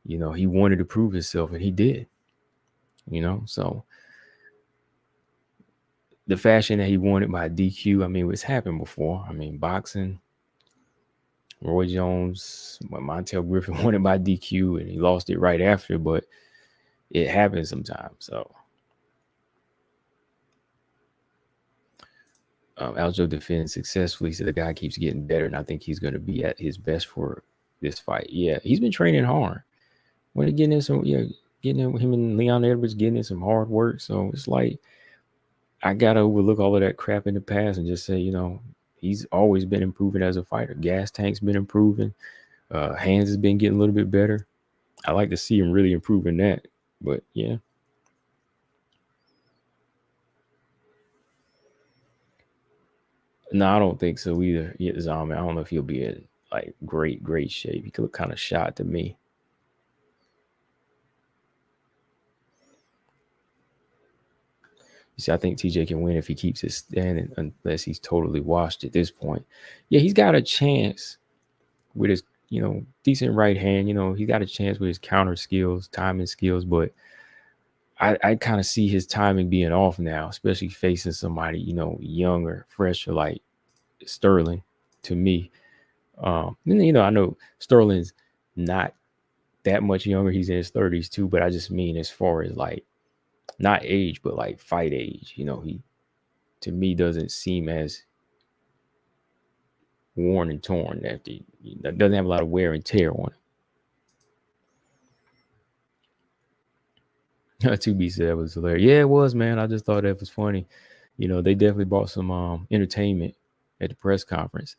S1: He wanted to prove himself, and he did. So the fashion that he won it by DQ, I mean, it's happened before. I mean, boxing, Roy Jones, Montel Griffin won it by DQ and he lost it right after, but it happens sometimes. So Aljo defends successfully, so the guy keeps getting better, and I think he's going to be at his best for this fight. Yeah, he's been training hard. When he getting in some, getting in him and Leon Edwards getting in some hard work. So it's like I gotta overlook all of that crap in the past and just say, he's always been improving as a fighter. Gas tank's been improving. Hands has been getting a little bit better. I like to see him really improving that. But yeah. No, I don't think so either. Yeah, Zalman, I don't know if he'll be in like great shape. He could look kind of shot to me. You see, I think TJ can win if he keeps his standing, unless he's totally washed at this point. Yeah, he's got a chance with his, decent right hand. He got a chance with his counter skills, timing skills, but I kind of see his timing being off now, especially facing somebody, younger, fresher like Sterling to me. I know Sterling's not that much younger. He's in his 30s too, but I just mean as far as like not age, but like fight age. He to me doesn't seem as worn and torn. That doesn't have a lot of wear and tear on it. To be said was hilarious. Yeah, it was, man. I just thought that was funny. They definitely brought some entertainment at the press conference.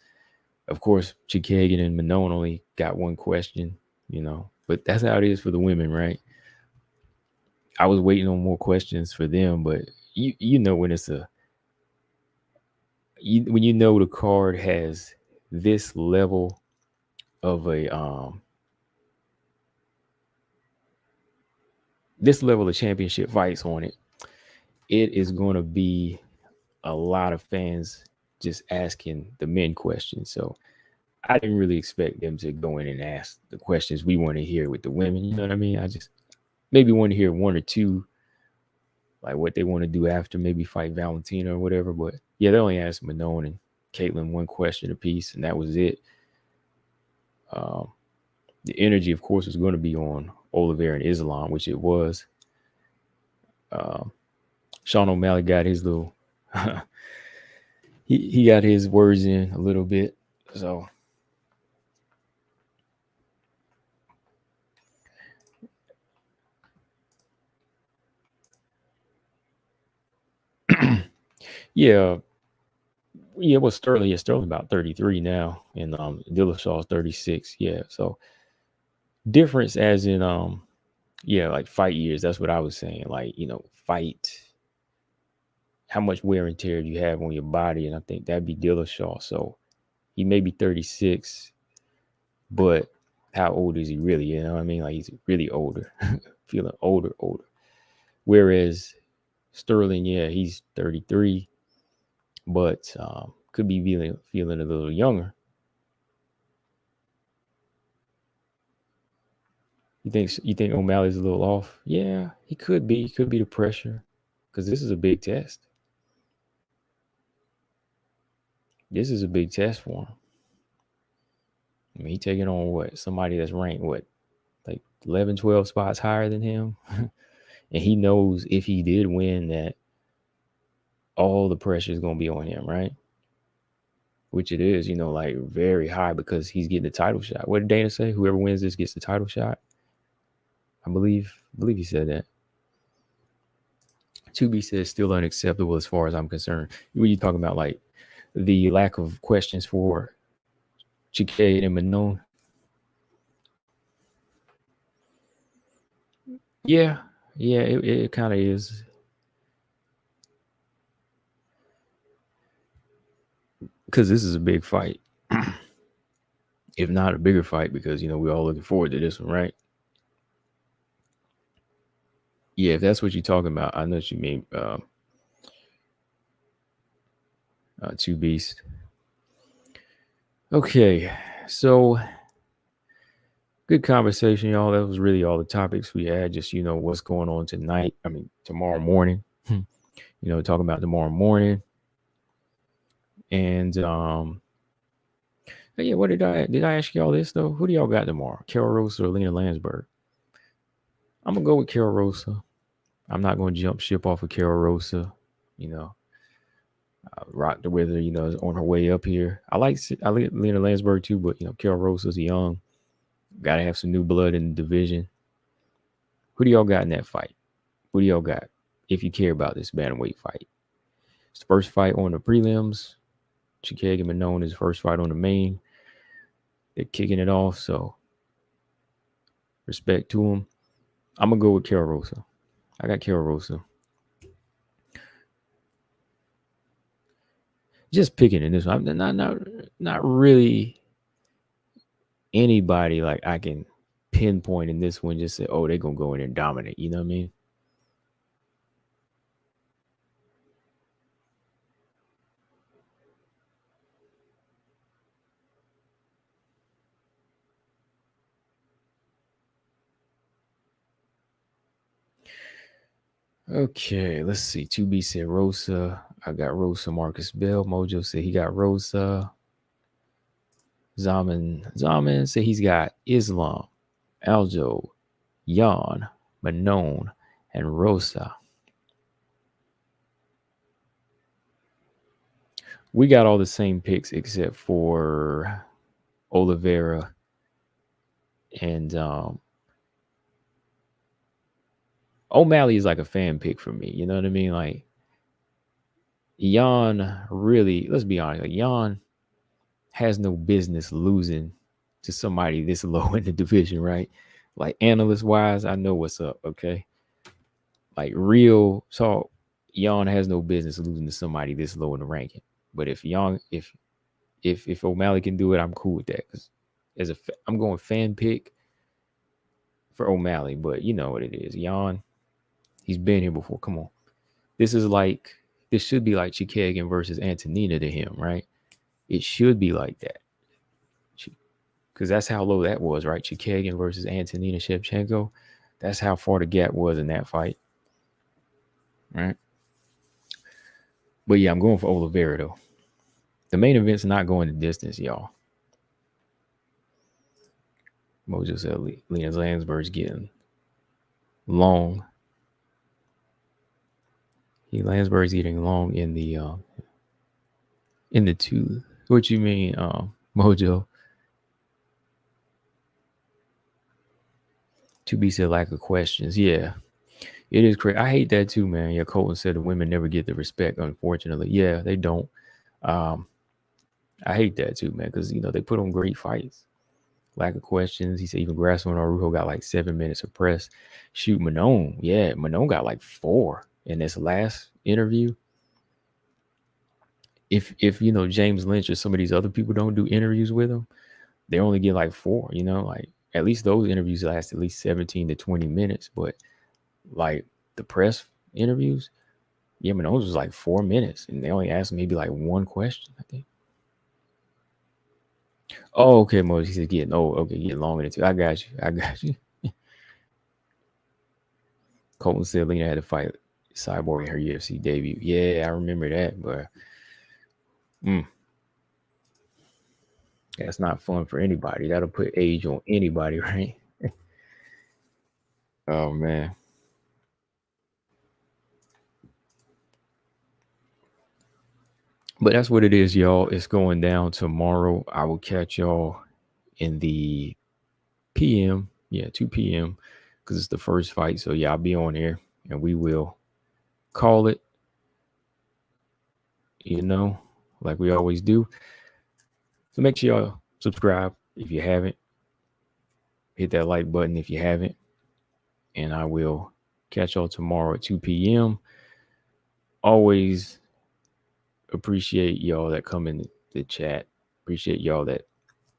S1: Of course, Chookagian and Manon only got one question, but that's how it is for the women, right? I was waiting on more questions for them, but when it's when the card has this level of this level of championship fights on it, it is going to be a lot of fans just asking the men questions. So I didn't really expect them to go in and ask the questions we want to hear with the women. You know what I mean? I just maybe want to hear one or two, like what they want to do after, maybe fight Valentina or whatever. But yeah, they only asked Manon and Caitlin one question apiece, and that was it. The energy, of course, was going to be on Oliveira and Islam, which it was. Sean O'Malley got his little he got his words in a little bit. So yeah. Yeah, well, Sterling, Sterling about 33 now, and Dillashaw's 36. Yeah, so difference as in like fight years. That's what I was saying. Like, fight, how much wear and tear do you have on your body? And I think that'd be Dillashaw. So he may be 36, but how old is he really? You know what I mean? Like, he's really older, feeling older. Whereas Sterling, yeah, he's 33, but could be feeling a little younger. You think O'Malley's a little off? Yeah, he could be. He could be the pressure, because this is a big test. This is a big test for him. I mean, he taking on somebody that's ranked like 11, 12 spots higher than him, and he knows if he did win that all the pressure is gonna be on him, right? Which it is, like very high, because he's getting the title shot. What did Dana say? Whoever wins this gets the title shot. I believe he said that. To be said, still unacceptable as far as I'm concerned. When you talking about like the lack of questions for Chicade and Manon. Yeah, it kind of is. Because this is a big fight. If not a bigger fight, because, we're all looking forward to this one, right? Yeah, if that's what you're talking about, I know what you mean. Two Beast. Okay, so Good conversation, y'all. That was really all the topics we had. Just, what's going on tonight. I mean, tomorrow morning. Talking about tomorrow morning. And yeah, what did I ask y'all this though? Who do y'all got tomorrow? Carol Rosa or Lena Lansberg? I'm gonna go with Carol Rosa. I'm not gonna jump ship off of Carol Rosa. Rocked her with her, is on her way up here. I like Lena Lansberg too, but Carol Rosa's young. Gotta have some new blood in the division. Who do y'all got in that fight? Who do y'all got? If you care about this bantamweight fight. It's the first fight on the prelims. Chookagian been known as first fight on the main. They're kicking it off, so respect to them. I'm gonna go with Carol Rosa. I got Carol Rosa. Just picking in this one. Not really anybody like I can pinpoint in this one. Just say, oh, they're gonna go in and dominate. You know what I mean? Okay, let's see. 2B said Rosa. I got Rosa. Marcus Bell. Mojo said he got Rosa. Zaman said he's got Islam, Aljo, Jan, Manon, and Rosa. We got all the same picks except for Oliveira and O'Malley is like a fan pick for me. You know what I mean? Like Jan really, let's be honest, like Jan has no business losing to somebody this low in the division, right? Like analyst wise, I know what's up, okay? Like real talk, Jan has no business losing to somebody this low in the ranking. But if O'Malley can do it, I'm cool with that. Because I'm going fan pick for O'Malley, but you know what it is. Jan, he's been here before. Come on. This should be like Chookagian versus Antonina to him, right? It should be like that. Because that's how low that was, right? Chookagian versus Antonina Shevchenko. That's how far the gap was in that fight. Right? But yeah, I'm going for Oliveira, though. The main event's not going the distance, y'all. Mojo said Lena Lansberg's getting long. Lansberg's getting long in the two. What you mean, Mojo? 2B said lack of questions. Yeah, it is crazy. I hate that too, man. Yeah, Colton said the women never get the respect, unfortunately. Yeah, they don't. I hate that too, man, because they put on great fights. Lack of questions. He said even Grasso and Arujo got like 7 minutes of press. Shoot, Manon. Yeah, Manon got like 4 in this last interview. If James Lynch or some of these other people don't do interviews with him, they only get like 4. Like at least those interviews last at least 17 to 20 minutes. But like the press interviews, yeah, Manon's was like 4 minutes, and they only asked maybe like one question, I think. Oh, okay, Moses. He said getting old. Okay, getting longer than 2. I got you. Colton said Lena had to fight Cyborg in her UFC debut. Yeah, I remember that, but that's not fun for anybody. That'll put age on anybody, right? Oh man. But that's what it is, y'all. It's going down tomorrow. I will catch y'all in the PM. Yeah, 2 p.m. because it's the first fight. So yeah, I'll be on here and we will call it, like we always do. So make sure y'all subscribe if you haven't. Hit that like button if you haven't. And I will catch y'all tomorrow at 2 p.m. Always appreciate y'all that come in the chat. Appreciate y'all that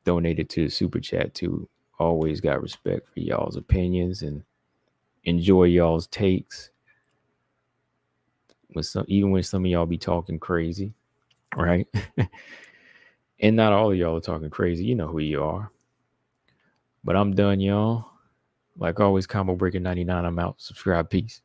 S1: donated to the super chat too. Always got respect for y'all's opinions and enjoy y'all's takes. Even when some of y'all be talking crazy, right? And not all of y'all are talking crazy. You know who you are. But I'm done, y'all. Like always, Combo Breaker 99. I'm out. Subscribe. Peace.